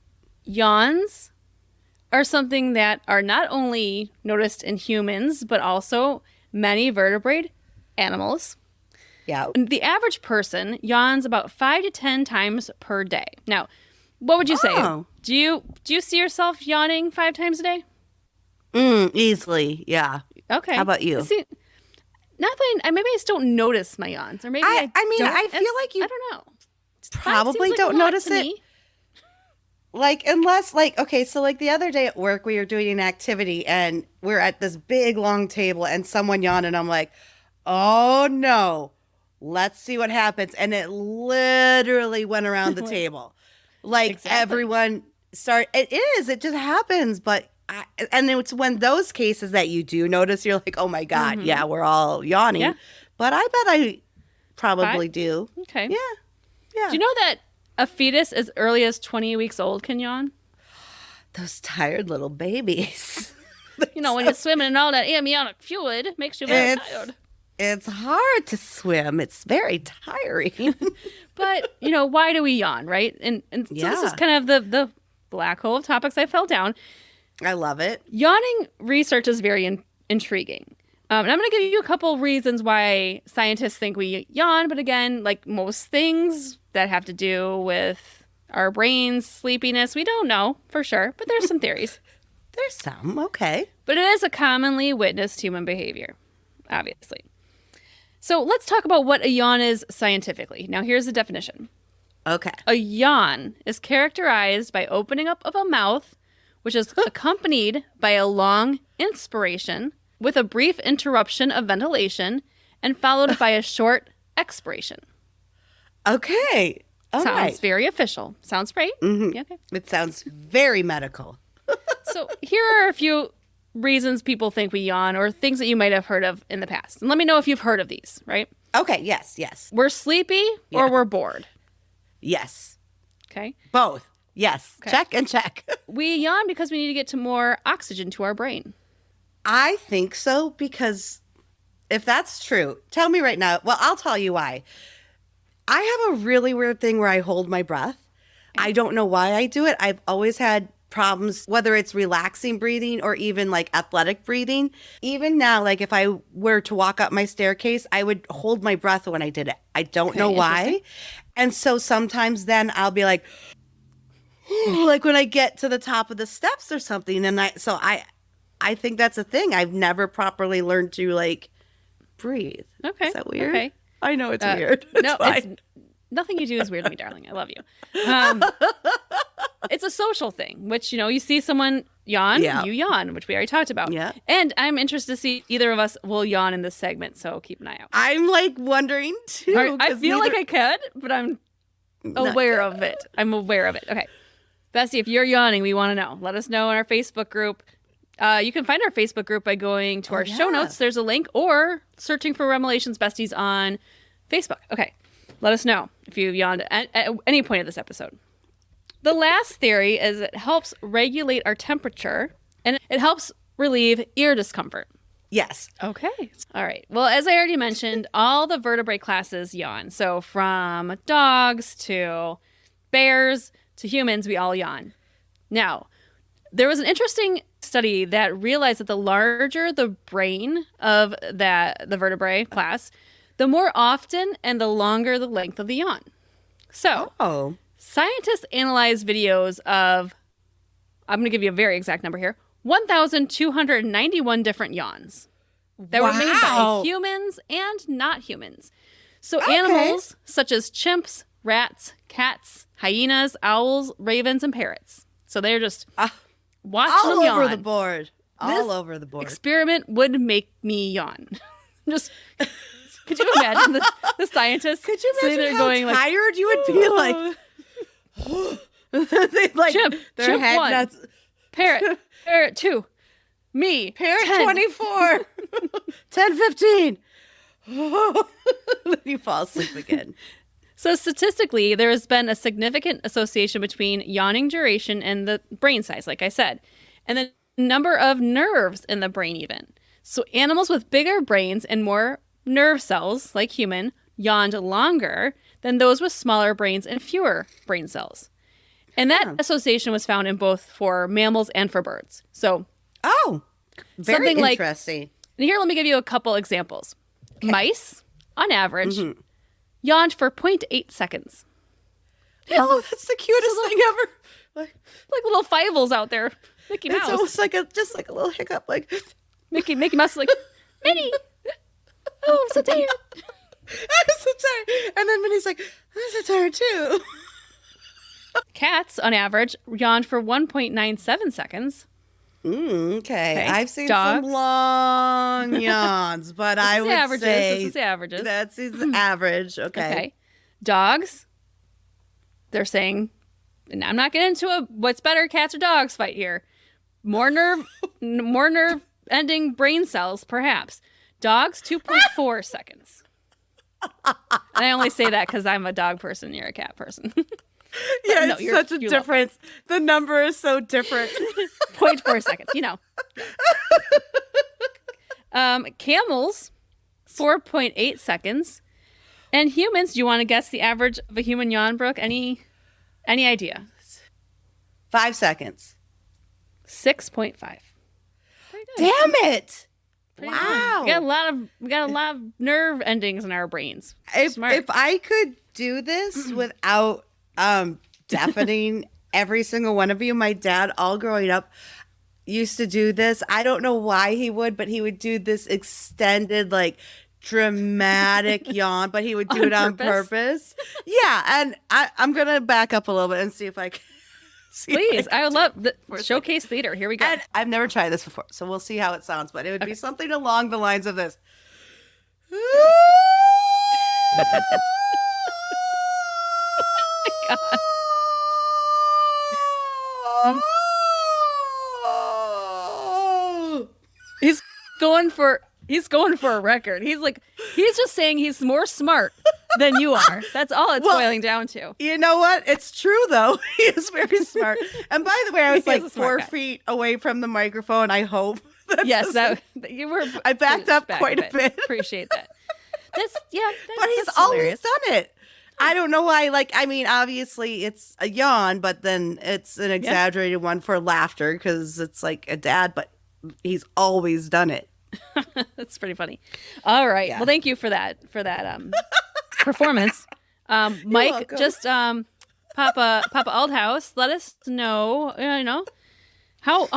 yawns are something that are not only noticed in humans, but also many vertebrate animals. Yeah. The average person yawns about 5 to 10 times per day. Now, what would you say? Do you see yourself yawning 5 times a day? Easily, yeah. Okay. How about you? See, nothing. Maybe I just don't notice my yawns, or maybe I feel like you. I don't know. Probably don't notice it. Me. Like, unless, like, okay, so like the other day at work, we were doing an activity and we're at this big long table and someone yawned and I'm like, oh no, let's see what happens. And it literally went around the table. Like everyone it just happens. But, and it's when those cases that you do notice, you're like, oh my God, yeah, we're all yawning. Yeah. But I bet I probably do. Okay. Yeah. Yeah. Do you know that a fetus as early as 20 weeks old can yawn? Those tired little babies. When you're swimming and all that amniotic fluid makes you very tired. It's hard to swim. It's very tiring. But, why do we yawn, right? And so this is kind of the black hole of topics I fell down. I love it. Yawning research is very intriguing. And I'm going to give you a couple reasons why scientists think we yawn. But again, like most things that have to do with our brains, sleepiness, we don't know for sure. But there's some theories. There's some, okay. But it is a commonly witnessed human behavior, obviously. So let's talk about what a yawn is scientifically. Now, here's the definition. Okay. A yawn is characterized by opening up of a mouth, which is accompanied by a long inspiration with a brief interruption of ventilation and followed by a short expiration. Okay. All Sounds right. very official. Sounds right? Mm-hmm. Yeah, okay. It sounds very medical. So here are a few reasons people think we yawn or things that you might have heard of in the past. And let me know if you've heard of these, right? Okay. Yes. We're sleepy or we're bored. Yes. Okay. Both. Yes. Okay. Check and check. We yawn because we need to get to more oxygen to our brain. I think so, because if that's true, tell me right now. Well, I'll tell you why. I have a really weird thing where I hold my breath. I don't know why I do it. I've always had problems, whether it's relaxing breathing or even like athletic breathing. Even now, like if I were to walk up my staircase, I would hold my breath when I did it. I don't know why. And so sometimes then I'll be like, like when I get to the top of the steps or something. And I think that's a thing. I've never properly learned to like breathe. Okay. Is that weird? Okay. I know it's weird. It's fine. Nothing you do is weird to me, darling. I love you. It's a social thing, which, you see someone yawn, you yawn, which we already talked about. Yeah. And I'm interested to see either of us will yawn in this segment, so keep an eye out. I'm like wondering too. I feel like I could, but I'm aware of it. I'm aware of it. Okay. Bestie, if you're yawning, we want to know. Let us know in our Facebook group. You can find our Facebook group by going to our show notes. There's a link, or searching for Remelations Besties on Facebook. Okay. Let us know if you yawned at any point of this episode. The last theory is it helps regulate our temperature, and it helps relieve ear discomfort. Yes. Okay. All right. Well, as I already mentioned, all the vertebrate classes yawn. So from dogs to bears to humans, we all yawn. Now, there was an interesting study that realized that the larger the brain of the vertebrae class, the more often and the longer the length of the yawn. So, scientists analyzed videos of, I'm going to give you a very exact number here, 1,291 different yawns that were made by humans and not humans. So animals such as chimps, rats, cats, hyenas, owls, ravens, and parrots. So they're just watching them yawn. All over the board. All over the board. Experiment would make me yawn. Just... Could you imagine the scientists? Could you imagine how going tired you would be like? They'd like chimp, their chimp head 1, nuts. Parrot 2, me, parrot 10. 24, 10, 15. Then you fall asleep again. So statistically, there has been a significant association between yawning duration and the brain size, like I said, and the number of nerves in the brain even. So animals with bigger brains and more nerve cells, like human, yawned longer than those with smaller brains and fewer brain cells. And that association was found in both for mammals and for birds. So, very interesting. And here, let me give you a couple examples. Okay. Mice, on average, yawned for 0.8 seconds. Oh, that's the cutest thing ever. Like little fivals out there. Mickey Mouse. It's almost like just like a little hiccup, like Mickey Mouse is like, Minnie. Oh, I'm so tired. I'm so tired. And then Minnie's like, I'm so tired too. Cats, on average, yawned for 1.97 seconds. Okay. I've seen some long yawns, but I would say... This is averages. That's average. Okay. Dogs, they're saying, and I'm not getting into a what's better, cats or dogs fight here. More nerve ending brain cells, perhaps. Dogs, 2.4 seconds. And I only say that because I'm a dog person. You're a cat person. Yeah, no, it's such a difference. The number is so different. 0.4 seconds, Camels, 4.8 seconds. And humans, do you want to guess the average of a human yawn, Brooke? Any idea? 5 seconds. 6.5. Damn it. Wow. We got a lot of nerve endings in our brains. If I could do this without deafening every single one of you, my dad, all growing up, used to do this. I don't know why he would, but he would do this extended, like, dramatic yawn, but he would do it on purpose. Yeah, and I'm going to back up a little bit and see if I can. Please, I would love the showcase theater. Here we go. And I've never tried this before, so we'll see how it sounds, but it would be something along the lines of this. He's going for a record. He's just saying he's more smart than you are. That's all it's boiling down to. You know what? It's true, though. He is very smart. And by the way, I was like 4 feet away from the microphone, I hope. Yes, you were. I backed up quite a bit. Appreciate that. But he's always done it. I don't know why. Obviously it's a yawn, but then it's an exaggerated one for laughter because it's like a dad, but he's always done it. That's pretty funny. All right. Yeah. Well, thank you for that performance. Mike, just Papa Aldhouse, let us know, how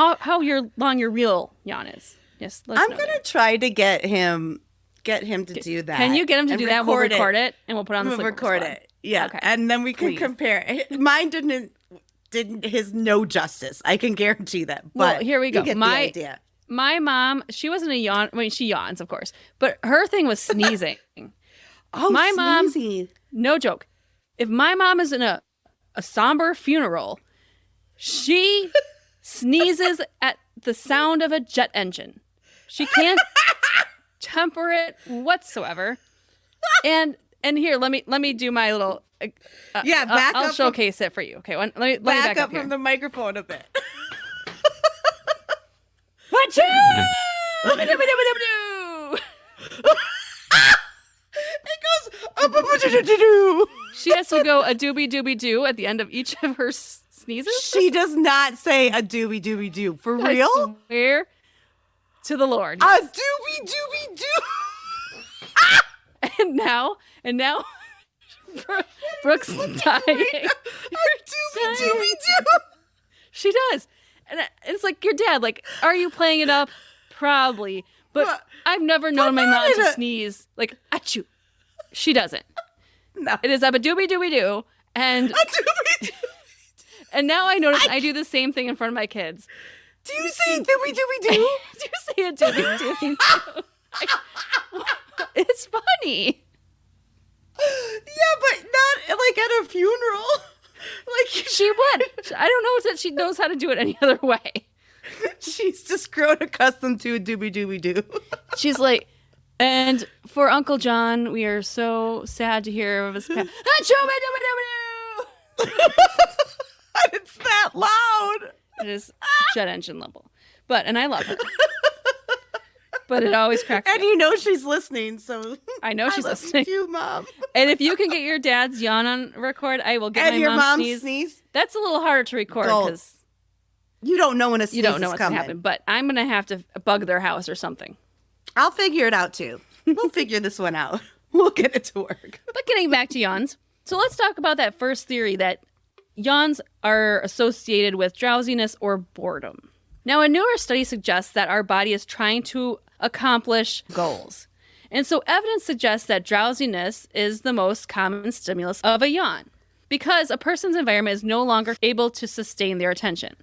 long your real yawn is. Yes, I'm gonna try to get him to do that. Can you get him to do that? We'll record it and we'll put it on the record it. Yeah, okay. And then we can compare. Mine didn't his no justice. I can guarantee that. But here we go. You get the idea. My mom, she wasn't a yawn. I mean, she yawns, of course, but her thing was sneezing. My sneezing. Mom, no joke. If my mom is in a somber funeral, she sneezes at the sound of a jet engine. She can't temper it whatsoever. And here, let me do my little. I'll showcase it for you. Okay, let me back up from the microphone a bit. What it goes. She has to go a doobie doobie doo at the end of each of her sneezes. She does not say a doobie doobie doo. For real? I swear to the Lord. A doobie doobie doo. And now, Brooke's dying. A doobie doobie doo. She does. And it's like your dad, are you playing it up? Probably. But I've never known my mom to sneeze achoo. She doesn't. No. It is a doobie doobie doo. And and now I notice I do the same thing in front of my kids. Do you say doobie doobie doo? Do you say a doobie doobie doo? It's funny. Yeah, but not at a funeral. She would. I don't know that she knows how to do it any other way. She's just grown accustomed to a doobie doobie doo. She's like, and for Uncle John, we are so sad to hear of his past. It's that loud. It is jet engine level. And I love her. But it always cracks me. And she's listening, so I know she's listening. You, Mom. And if you can get your dad's yawn on record, I will get my mom's sneeze. That's a little harder to record because you don't know when a sneeze is going to happen. But I'm going to have to bug their house or something. I'll figure it out too. We'll figure this one out. We'll get it to work. But getting back to yawns, so let's talk about that first theory that yawns are associated with drowsiness or boredom. Now, a newer study suggests that our body is trying to accomplish goals. And so evidence suggests that drowsiness is the most common stimulus of a yawn because a person's environment is no longer able to sustain their attention.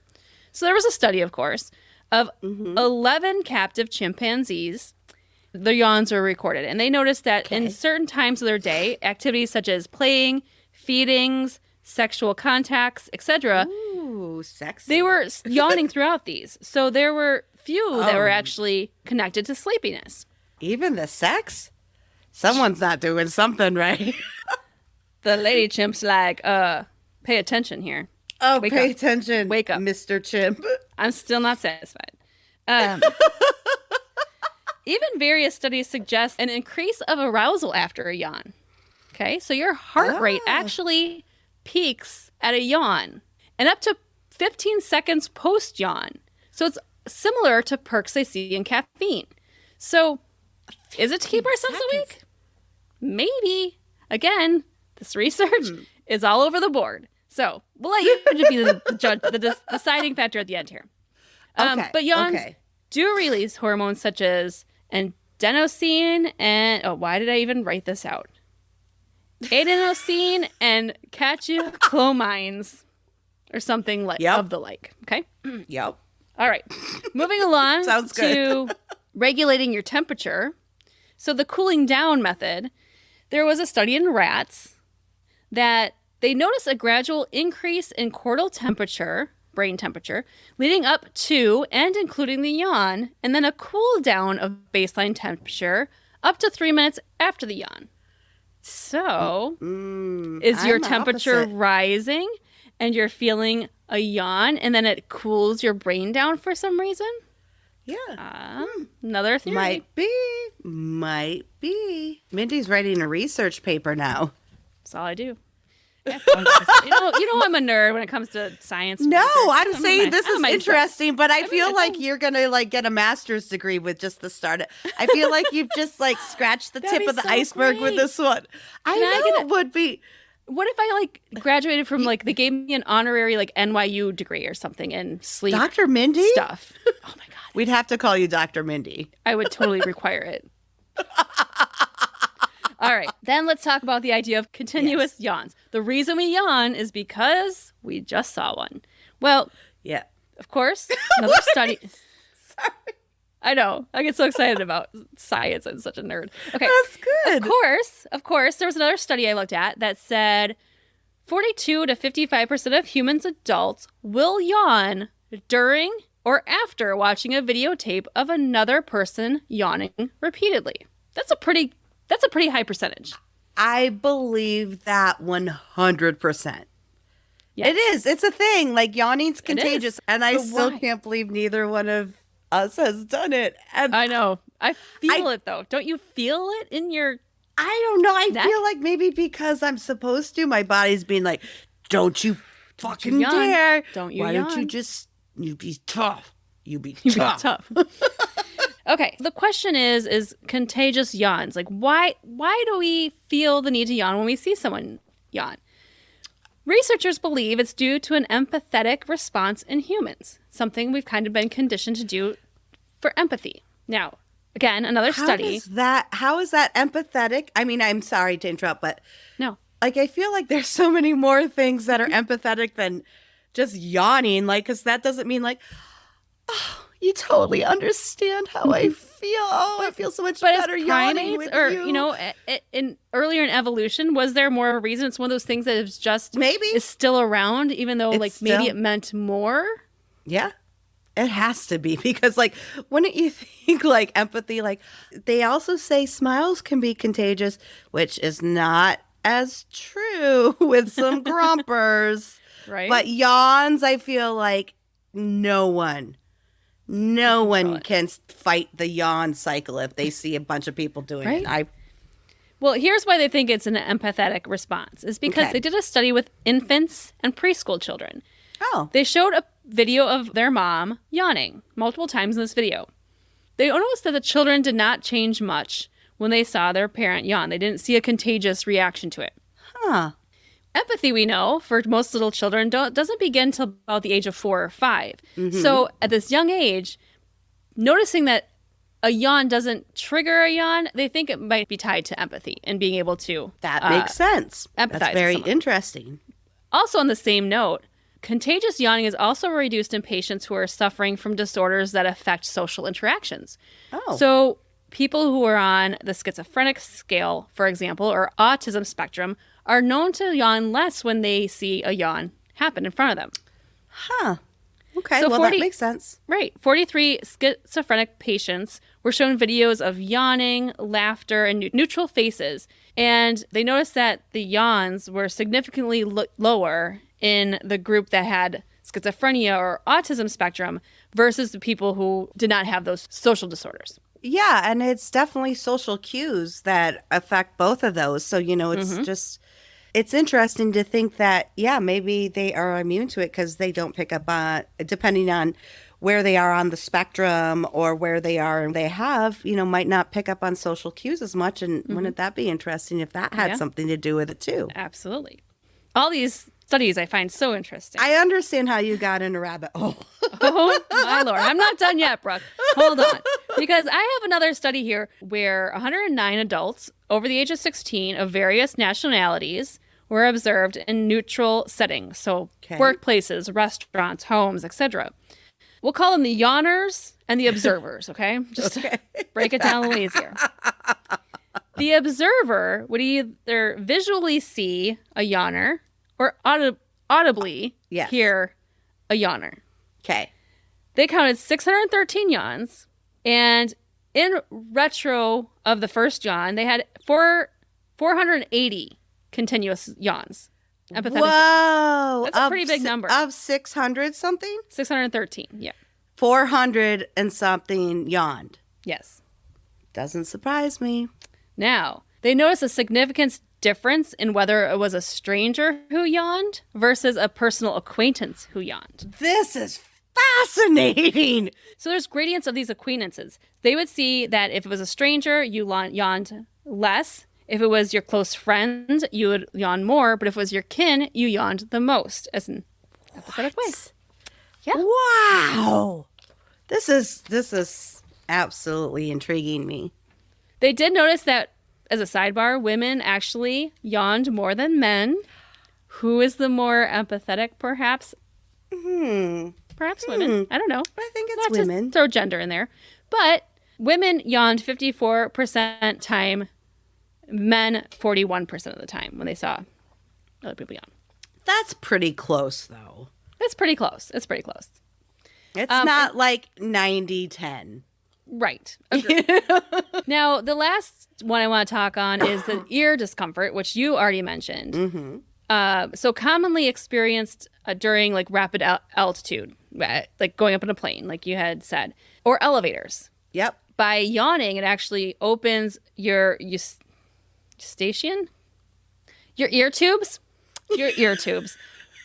So there was a study, of course, of 11 captive chimpanzees. Their yawns were recorded. And they noticed that in certain times of their day, activities such as playing, feedings, sexual contacts, etc., sexy. They were yawning throughout these. So there were few that were actually connected to sleepiness. Even the sex? Someone's not doing something right. The lady chimp's pay attention here. Oh, pay attention. Wake up. Mr. Chimp. I'm still not satisfied. Even various studies suggest an increase of arousal after a yawn. Okay, so your heart rate actually peaks at a yawn and up to 15 seconds post-yawn. So it's similar to perks they see in caffeine. So is it to keep ourselves awake? Maybe. Again, this research is all over the board. So we'll let you be the judge, the deciding factor at the end here. But yawns do release hormones such as adenosine and, why did I even write this out? Adenosine and catecholamines or something of the like. Okay? Yep. All right. Moving along Sounds good. to regulating your temperature. So the cooling down method, there was a study in rats that they noticed a gradual increase in cortical temperature, brain temperature, leading up to and including the yawn, and then a cool down of baseline temperature up to 3 minutes after the yawn. So, is your temperature rising and you're feeling a yawn and then it cools your brain down for some reason? Yeah. Another theory. Might be. Mindy's writing a research paper now. That's all I do. You know I'm a nerd when it comes to science. No, I'm saying this is interesting, but I feel like you're going to like get a master's degree with just the start. I feel like you've just like scratched the tip of the iceberg with this one. I know it would be. What if I like graduated from like they gave me an honorary like NYU degree or something in sleep Dr. Mindy stuff? Oh my God. We'd have to call you Dr. Mindy. I would totally require it. All right, then let's talk about the idea of continuous yawns. The reason we yawn is because we just saw one. Well, yeah, of course, another study. Sorry. I know. I get so excited about science. I'm such a nerd. Okay. That's good. Of course, there was another study I looked at that said 42 to 55% of humans adults will yawn during or after watching a videotape of another person yawning repeatedly. That's a pretty high percentage. I believe that 100%. Yes. It is. It's a thing. Like yawning's contagious. And I still can't believe neither one of us has done it. And I know. I feel it though. Don't you feel it in your I don't know. I feel like maybe because I'm supposed to, my body's being like, don't you fucking dare. Don't you Why yawn. Don't you just, you be tough. You be tough. Okay, the question is contagious yawns. Like, why do we feel the need to yawn when we see someone yawn? Researchers believe it's due to an empathetic response in humans, something we've kind of been conditioned to do for empathy. Now, again, another study. How is that empathetic? I mean, I'm sorry to interrupt, but no. Like, I feel like there's so many more things that are empathetic than just yawning. Like, because that doesn't mean like, oh, you totally understand how I feel. Oh, I feel so much better yawning with you. Earlier in evolution, was there more of a reason? It's one of those things that is just is still around, even though maybe it meant more. Yeah, it has to be because wouldn't you think empathy? They also say smiles can be contagious, which is not as true with some grumpers, right? But yawns, I feel like no one can fight the yawn cycle if they see a bunch of people doing it. Well, here's why they think it's an empathetic response. Is because they did a study with infants and preschool children. Oh. They showed a video of their mom yawning multiple times in this video. They noticed that the children did not change much when they saw their parent yawn. They didn't see a contagious reaction to it. Huh. Empathy, we know, for most little children doesn't begin until about the age of 4 or 5. Mm-hmm. So at this young age, noticing that a yawn doesn't trigger a yawn, they think it might be tied to empathy and being able to That makes sense. Empathize. That's very interesting. Also on the same note, contagious yawning is also reduced in patients who are suffering from disorders that affect social interactions. Oh. So people who are on the schizophrenic scale, for example, or autism spectrum, are known to yawn less when they see a yawn happen in front of them. Huh. Okay, so that makes sense. Right. 43 schizophrenic patients were shown videos of yawning, laughter, and neutral faces. And they noticed that the yawns were significantly lower in the group that had schizophrenia or autism spectrum versus the people who did not have those social disorders. Yeah, and it's definitely social cues that affect both of those. So, it's just, it's interesting to think that, maybe they are immune to it because they don't pick up on, depending on where they are on the spectrum or where they are and they have, might not pick up on social cues as much. And wouldn't that be interesting if that had something to do with it too? Absolutely. All these studies I find so interesting. I understand how you got in a rabbit hole. Oh, my Lord. I'm not done yet, Brooke. Hold on. Because I have another study here where 109 adults over the age of 16 of various nationalities were observed in neutral settings. So workplaces, restaurants, homes, etc. We'll call them the yawners and the observers, okay? Just to break it down a little easier. The observer would either visually see a yawner or audibly hear a yawner. Okay. They counted 613 yawns, and in retro of the first yawn, they had 480 continuous yawns. Empathetic. Whoa. That's a pretty big number. Of 600 something? 613, yeah. 400 and something yawned. Yes. Doesn't surprise me. Now, they noticed a significant difference in whether it was a stranger who yawned versus a personal acquaintance who yawned. This is fascinating. So there's gradients of these acquaintances. They would see that if it was a stranger, you yawned less. If it was your close friend, you would yawn more. But if it was your kin, you yawned the most, as an empathetic way. Yeah. Wow. This is absolutely intriguing me. They did notice that, as a sidebar, women actually yawned more than men. Who is the more empathetic, perhaps? Perhaps women. I don't know. I think it's Not women. Just throw gender in there. But women yawned 54% time, men 41% of the time when they saw other people yawn. That's pretty close, though. It's pretty close. It's pretty close. It's not like 90-10. Right. Agreed. Now, the last one I want to talk on is the ear discomfort, which you already mentioned. Mm-hmm. So commonly experienced during like rapid altitude, like going up in a plane, like you had said, or elevators. Yep. By yawning, it actually opens your eustachian, your ear tubes,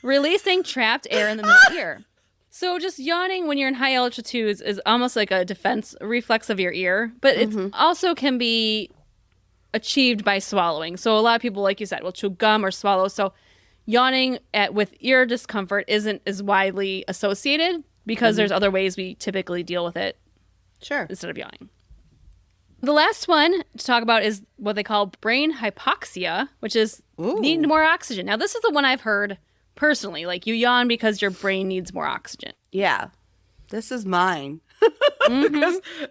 releasing trapped air in the middle ear. So just yawning when you're in high altitudes is almost like a defense reflex of your ear, but it also can be achieved by swallowing. So a lot of people, like you said, will chew gum or swallow. So yawning with ear discomfort isn't as widely associated because there's other ways we typically deal with it. Sure. Instead of yawning. The last one to talk about is what they call brain hypoxia, which is needing more oxygen. Now, this is the one I've heard personally. Like, you yawn because your brain needs more oxygen. Yeah. This is mine.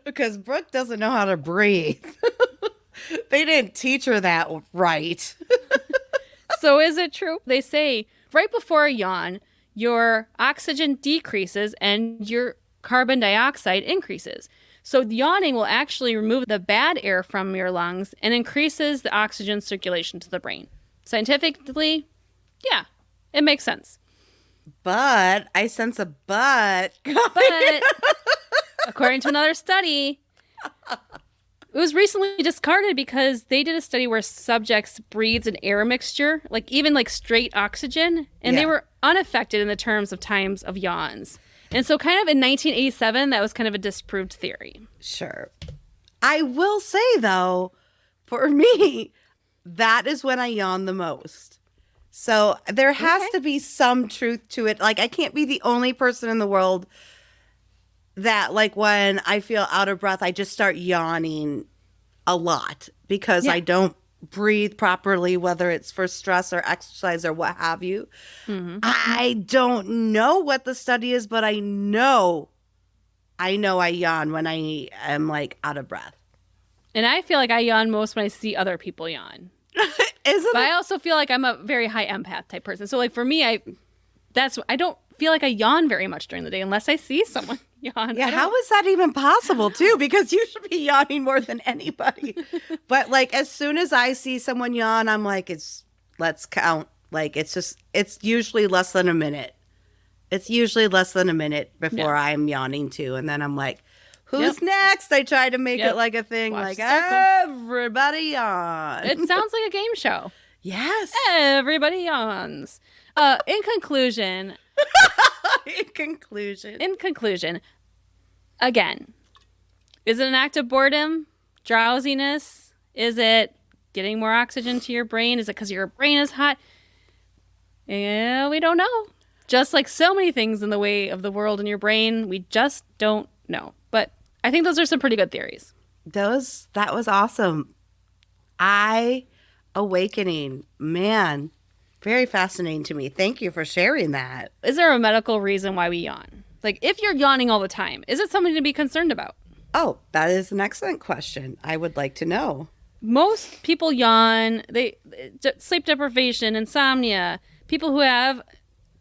because Brooke doesn't know how to breathe. They didn't teach her that right. So is it true? They say right before a yawn, your oxygen decreases and your carbon dioxide increases. So yawning will actually remove the bad air from your lungs and increases the oxygen circulation to the brain. Scientifically, yeah, it makes sense. But I sense a but. But according to another study, it was recently discarded because they did a study where subjects breathed an air mixture, like even like straight oxygen, and they were unaffected in the terms of times of yawns. And so kind of in 1987, that was kind of a disproved theory. Sure. I will say, though, for me, that is when I yawn the most. So there has to be some truth to it. Like, I can't be the only person in the world that, like, when I feel out of breath, I just start yawning a lot because I don't breathe properly, whether it's for stress or exercise or what have you. I don't know what the study is, but I know I yawn when I am like out of breath. And I feel like I yawn most when I see other people yawn. But I also feel like I'm a very high empath type person. So like for me, I don't feel like I yawn very much during the day unless I see someone yawn. Yeah, how is that even possible too? Because you should be yawning more than anybody. But like as soon as I see someone yawn, I'm like, let's count. Like it's usually less than a minute. It's usually less than a minute before I'm yawning too. And then I'm like, who's next? I try to make it like a thing. Watch like everybody yawn. It sounds like a game show. Yes. Everybody yawns. In conclusion, again, is it an act of boredom, drowsiness? Is it getting more oxygen to your brain? Is it because your brain is hot? Yeah, we don't know. Just like so many things in the way of the world in your brain, we just don't know. But I think those are some pretty good theories. That was awesome. Awakening. Man, very fascinating to me. Thank you for sharing that. Is there a medical reason why we yawn? Like, if you're yawning all the time, is it something to be concerned about? Oh, that is an excellent question. I would like to know. Most people yawn. Sleep deprivation, insomnia, people who have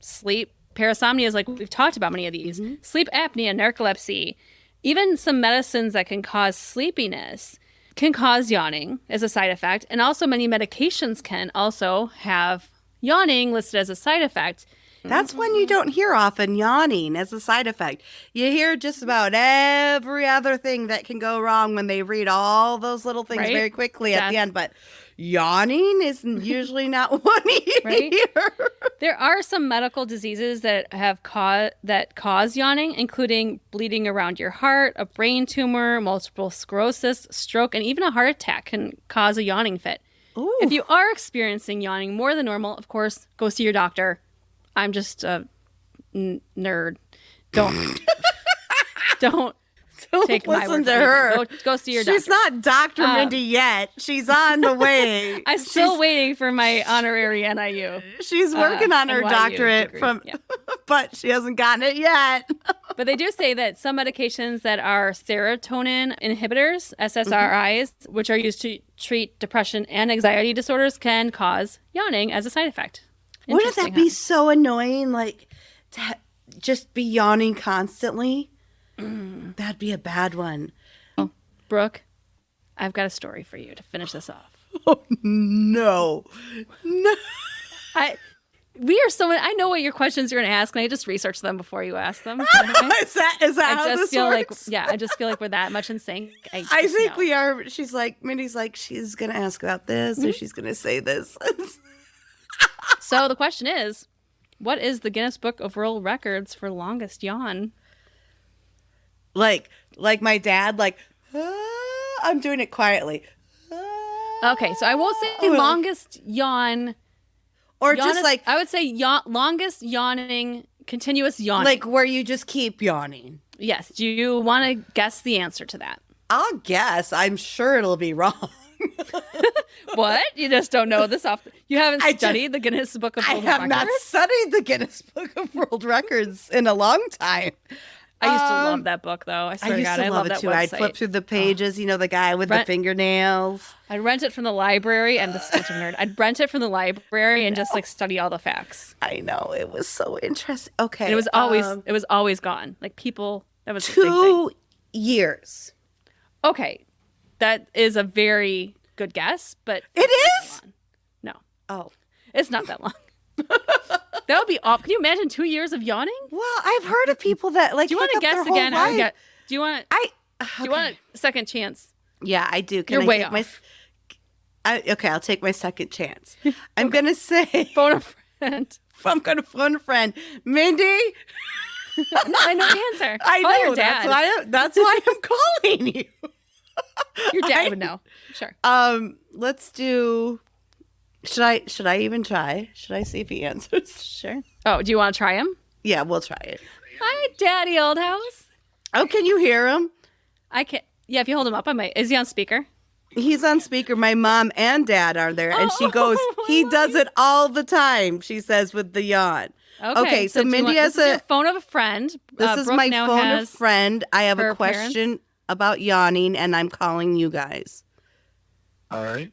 sleep parasomnia, is like we've talked about many of these. Sleep apnea, narcolepsy, even some medicines that can cause sleepiness can cause yawning as a side effect. And also many medications can also have yawning listed as a side effect. That's one you don't hear often, yawning as a side effect. You hear just about every other thing that can go wrong when they read all those little things very quickly at the end. But yawning is usually not one you hear. There are some medical diseases that have cause yawning, including bleeding around your heart, a brain tumor, multiple sclerosis, stroke, and even a heart attack can cause a yawning fit. Ooh. If you are experiencing yawning more than normal, of course, go see your doctor. I'm just a nerd. Don't take my word to her. Go see your doctor. She's not Dr. Mindy yet. She's on the way. I'm still waiting for my honorary NIU. She's working on her NYU doctorate degree. but she hasn't gotten it yet. But they do say that some medications that are serotonin inhibitors, SSRIs, which are used to treat depression and anxiety disorders, can cause yawning as a side effect. Wouldn't that be so annoying? Like, to just be yawning constantly? That'd be a bad one. Oh, Brooke, I've got a story for you to finish this off. Oh, no. I know what your questions you're going to ask, and I just researched them before you ask them. Is that how this works? I just feel like we're that much in sync. I think we are. Mindy's like, she's going to ask about this, or she's going to say this. So the question is, what is the Guinness Book of World Records for longest yawn? Like my dad, I'm doing it quietly. Okay, so I won't say longest yawn. Or just I would say longest yawning, continuous yawning. Like where you just keep yawning. Yes. Do you want to guess the answer to that? I'll guess. I'm sure it'll be wrong. What? You just don't know this off. You haven't studied the Guinness Book of World Records? I have not studied the Guinness Book of World Records in a long time. I used to love that book, though. I swear to God, I love that too. website. I'd flip through the pages, the guy with the fingernails. I'd rent it from the library. I'm just such a nerd. I'd rent it from the library and just study all the facts. I know. It was so interesting. Okay. And it was always gone. Like people, that was 2 years. Okay. That is a very good guess, but it is? No. Oh. It's not that long. That would be awful. Can you imagine 2 years of yawning? Well, I've heard of people that do you want to guess again? Do you want? Do you want a second chance? Yeah, I do. You're way off. Okay, I'll take my second chance. I'm gonna say phone a friend. I'm gonna phone a friend. Mindy. No, I know the answer. I Call know. Your dad. That's why I'm calling you. Your dad would know. Sure. Let's do. Should I even try? Should I see if he answers? Sure. Oh, do you want to try him? Yeah, we'll try it. Hi, Daddy Old House. Oh, can you hear him? I can. Yeah, if you hold him up, I might. Is he on speaker? He's on speaker. My mom and dad are there, and she goes, he does it all the time. She says with the yawn. Okay, so Mindy has a phone of a friend. This is Brooke my phone of friend. I have a question parents. about yawning, and I'm calling you guys. All right.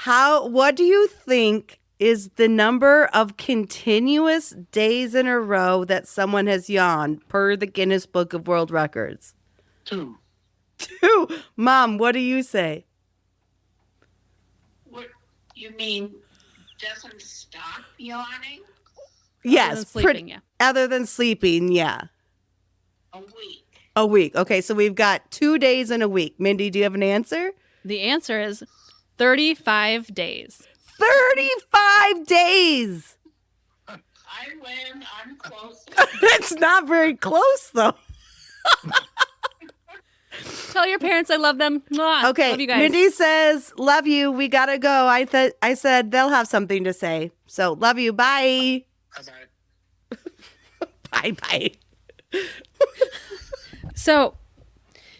What do you think is the number of continuous days in a row that someone has yawned per the Guinness Book of World Records? 2. 2. Mom, what do you say? What you mean? Doesn't stop yawning? Yes, sleeping, other than sleeping, yeah. A week. A week. Okay, so we've got 2 days in a week. Mindy, do you have an answer? The answer is 35 days. 35 days! I win. I'm close. It's not very close, though. Tell your parents I love them. Mwah. Okay, love you guys. Mindy says, love you. We gotta go. I said they'll have something to say. So, love you. Bye. Bye-bye. Bye-bye. So,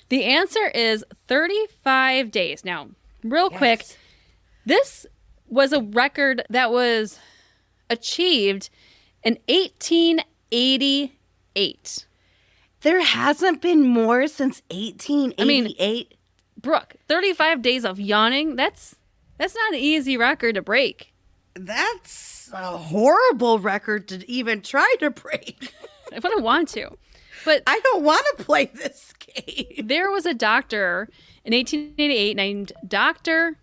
the answer is 35 days. Now, real quick, this was a record that was achieved in 1888. There hasn't been more since 1888. Brooke, 35 days of yawning, that's not an easy record to break. That's a horrible record to even try to break. I wouldn't want to. But I don't want to play this game. There was a doctor in 1888 named Dr.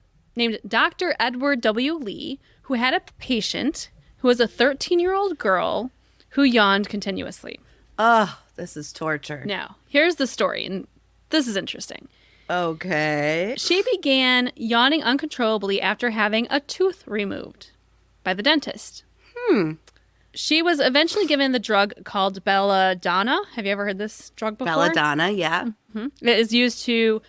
Edward W. Lee, who had a patient who was a 13-year-old girl who yawned continuously. Oh, this is torture. Now, here's the story, and this is interesting. Okay. She began yawning uncontrollably after having a tooth removed by the dentist. She was eventually given the drug called belladonna. Have you ever heard this drug before? Belladonna, yeah. It is used to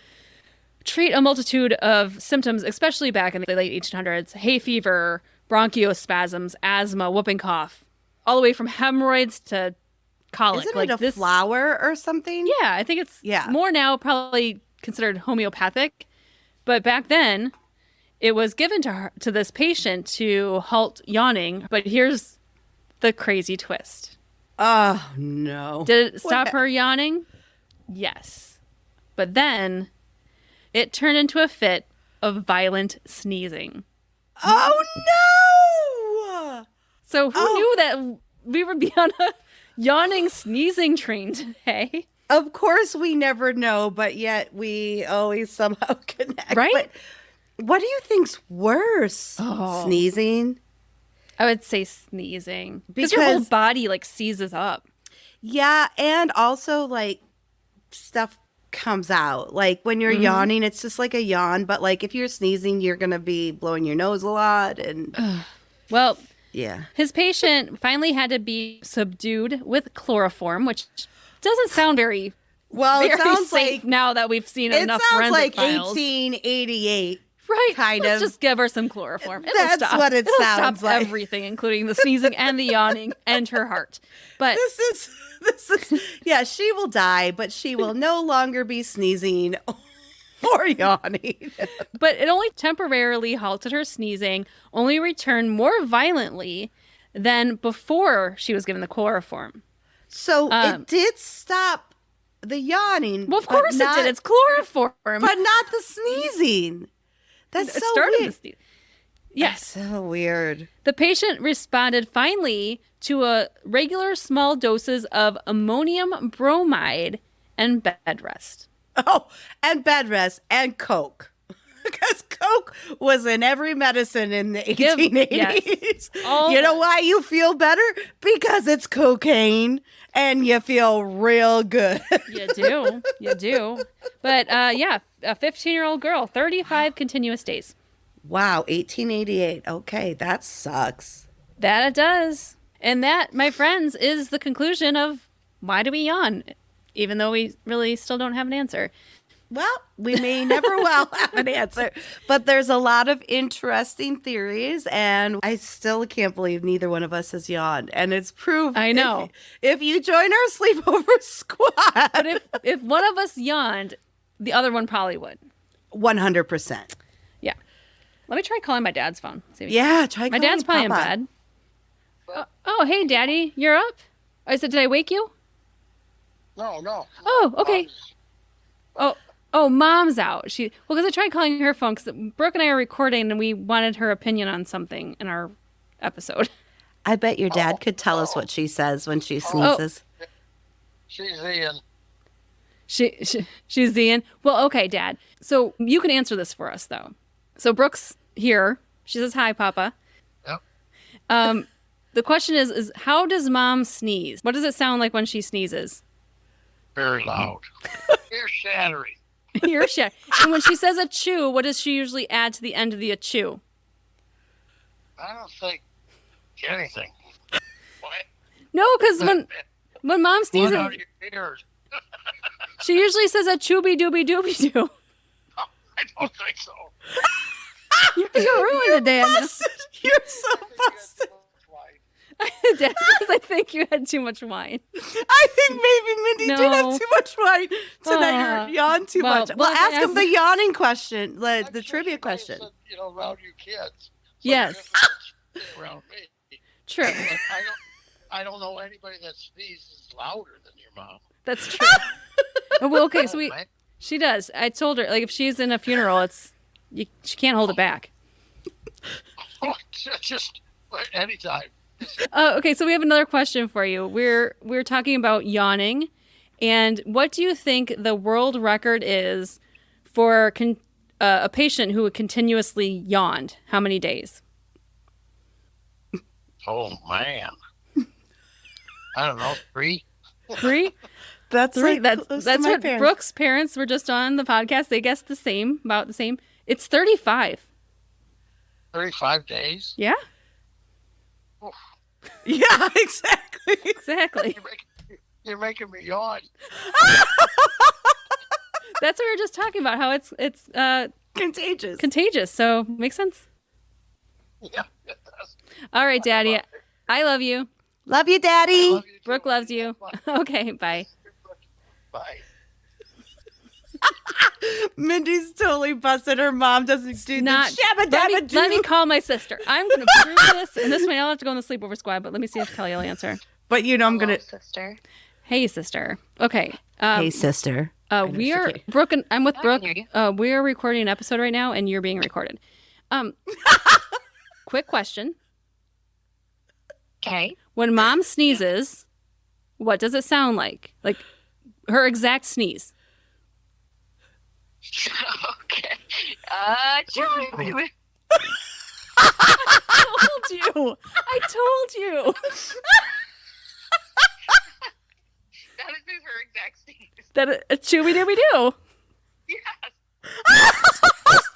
treat a multitude of symptoms, especially back in the late 1800s. Hay fever, bronchospasms, asthma, whooping cough, all the way from hemorrhoids to colic. Isn't it a flower or something? Yeah, I think it's more now probably considered homeopathic. But back then, it was given to this patient to halt yawning. But here's the crazy twist. Oh, no. Did it stop her yawning? Yes. But then it turned into a fit of violent sneezing. Oh, no! So who knew that we would be on a yawning, sneezing train today? Of course we never know, but yet we always somehow connect. Right? But what do you think's worse? Sneezing? I would say sneezing. Because your whole body like seizes up. Yeah, and also like stuff comes out. Like when you're yawning, it's just like a yawn. But like if you're sneezing, you're going to be blowing your nose a lot. And well, yeah. His patient finally had to be subdued with chloroform, which doesn't sound very it sounds safe like now that we've seen enough forensic like files. 1888. Right. Kind Let's of. just give her some chloroform. That's what it sounds stop like. Everything, including the sneezing and the yawning and her heart. But this is yeah, she will die, but she will no longer be sneezing or yawning. But it only temporarily halted her sneezing, only returned more violently than before she was given the chloroform. So it did stop the yawning. Well, of course it did. It's chloroform. But not the sneezing. That's so weird. Yes. That's so weird. The patient responded finally to a regular small doses of ammonium bromide and bed rest. Oh, and bed rest and Coke. Because Coke was in every medicine in the 1880s. Yes. You know why you feel better? Because it's cocaine and you feel real good. You do. But yeah, a 15-year-old girl, 35 continuous days. Wow, 1888. Okay, that sucks. That it does. And that, my friends, is the conclusion of why do we yawn? Even though we really still don't have an answer. Well, we may never well have an answer, but there's a lot of interesting theories, and I still can't believe neither one of us has yawned, and it's proof. I know. If you join our sleepover squad. But if one of us yawned, the other one probably would. 100%. Yeah. Let me try calling my dad's phone. Yeah, try calling my dad's probably in Papa. bed. Oh, hey, Daddy, you're up? I said, did I wake you? No. Oh, okay. Oh, Mom's out. Because I tried calling her phone because Brooke and I are recording and we wanted her opinion on something in our episode. I bet your dad could tell us what she says when she sneezes. She's Ian. She's Ian. Well, okay, Dad. So you can answer this for us, though. So Brooke's here. She says, hi, Papa. Yep. The question is how does Mom sneeze? What does it sound like when she sneezes? Very loud. Ear shattering. You're shy. And when she says a chew, what does she usually add to the end of the achoo? I don't think anything. What? No, because when Mom sneezes, Blood out of your ears. she usually says a chooby dooby dooby doo. I don't think so. You're ruined today. You're so busted. Dad says, I think you had too much wine. I think maybe Mindy did have too much wine tonight or yawn too much. Well, ask him the yawning question, the trivia question. Said, around you kids. So Yes. Around me. True. I don't know anybody that sneezes louder than your mom. That's true. Well, okay, so she does. I told her, like, if she's in a funeral, she can't hold it back. Oh, just anytime. Okay, so we have another question for you. We're talking about yawning, and what do you think the world record is for a patient who continuously yawned? How many days? Oh man, I don't know, 3. 3? That's 3. like That's what parents. Brooke's parents were just on the podcast. They guessed about the same. It's 35. 35 days. Yeah, Oh, Yeah, exactly. exactly. you're making me yawn. That's what we were just talking about. How it's Contagious. contagious. So makes sense. Yeah. All right, Daddy. I love you. Love you, Daddy. Love you too. Brooke loves you. Okay, bye. Bye. Mindy's totally busted. Her mom doesn't do Not. the shabba dabba doo. Let me call my sister. I'm going to prove this. And this way I'll have to go in the sleepover squad, but let me see if Kelly will answer. But you know I'm gonna. Sister. Hey, sister. Okay. Hey, sister. We are Brooke. And I'm with I Brooke. can hear We are recording an episode right now, and you're being recorded. Quick question: Okay. when Mom sneezes, what does it sound like? Like her exact sneeze. Okay. I told you. I told you. That is her exact sneeze. That a chewy dooby doo. Yes.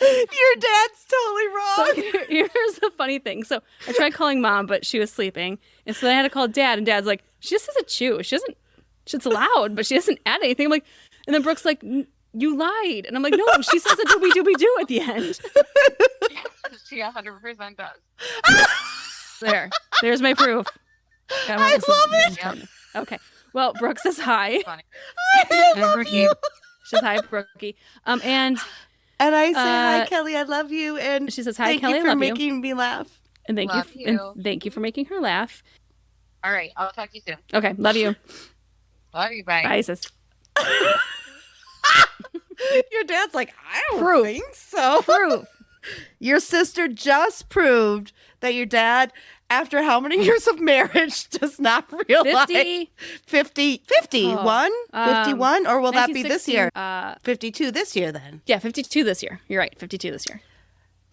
Your dad's totally wrong. So here's the funny thing. So I tried calling Mom, but she was sleeping, and so then I had to call Dad, and Dad's like, she just says a chew. She doesn't. It's loud, but she doesn't add anything. I'm like, and then Brooke's like, you lied, and I'm like, no, she says a dooby dooby doo at the end. She 100% does. There's my proof. I love it. Yep. Okay. Well, Brooke says hi. Funny. I love Brookie. you. She says hi, Brookie. And I say hi, Kelly. I love you. And she says hi, thank Kelly. you I for love you. making me laugh. And thank Love you. And you. thank you for making her laugh. All right. I'll talk to you soon. Okay. Love you. Love you. Bye. Bye, sis. Your dad's like, I don't Proof. think so. Proof. Your sister just proved that your dad, after how many years of marriage, does not realize 50. 51? Oh. 51? Or will that be this 1960, year? 52 this year then. Yeah, 52 this year. You're right. 52 this year.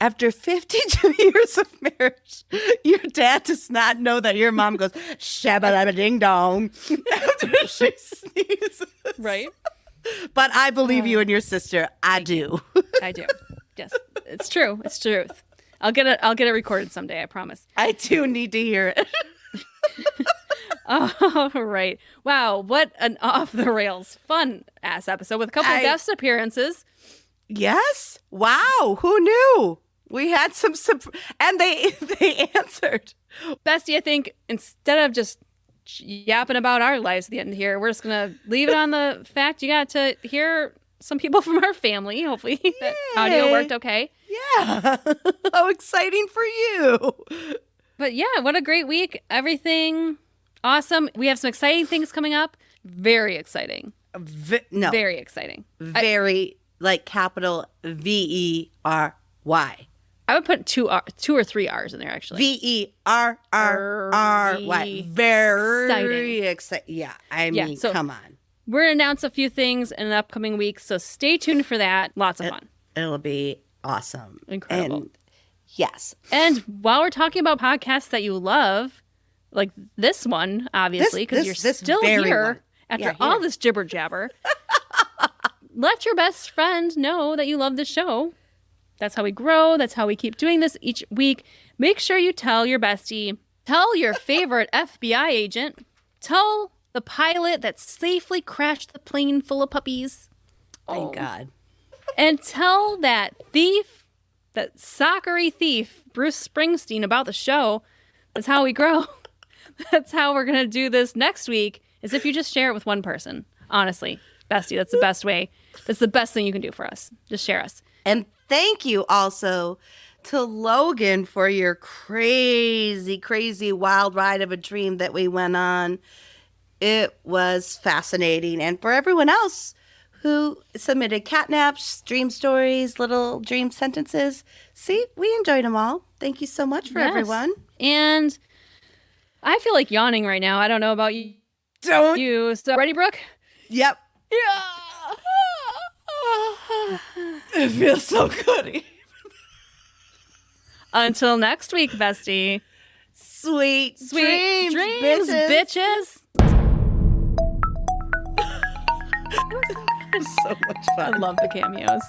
After 52 years of marriage, your dad does not know that your mom goes, shabba ding dong, after she sneezes. Right? But I believe you and your sister. I do. I do. Yes. It's true. It's truth. I'll get it recorded someday, I promise. I do need to hear it. All right. Wow, what an off the rails fun ass episode with a couple of guest appearances. Yes. Wow. Who knew? We had some and they answered. Bestie, I think instead of just yapping about our lives at the end here, we're just gonna leave it on the fact you got to hear some people from our family. Hopefully that audio worked okay. Yeah. How exciting for you. But yeah, what a great week. Everything awesome. We have some exciting things coming up. Very exciting. No. Very exciting. Very like capital VERY. I would put two or three R's in there actually. VERRY. Very exciting. Yeah. I mean, so come on. We're going to announce a few things in the upcoming weeks, so stay tuned for that. Lots of fun. It'll be awesome. Incredible. And yes. And while we're talking about podcasts that you love, like this one, obviously, because you're still here after all this jibber jabber, let your best friend know that you love the show. That's how we grow. That's how we keep doing this each week. Make sure you tell your bestie, tell your favorite FBI agent, tell the pilot that safely crashed the plane full of puppies. Thank God. And tell that thief, that soccery thief, Bruce Springsteen, about the show. That's how we grow. That's how we're going to do this next week, is if you just share it with one person. Honestly, bestie, that's the best way. That's the best thing you can do for us. Just share us. And thank you also to Logan for your crazy, crazy wild ride of a dream that we went on. It was fascinating. And for everyone else who submitted catnaps, dream stories, little dream sentences, see, we enjoyed them all. Thank you so much for everyone. And I feel like yawning right now. I don't know about you. Don't. You. So, ready, Brooke? Yep. Yeah. It feels so good. Until next week, bestie. Sweet dreams, bitches. So much fun. I love the cameos.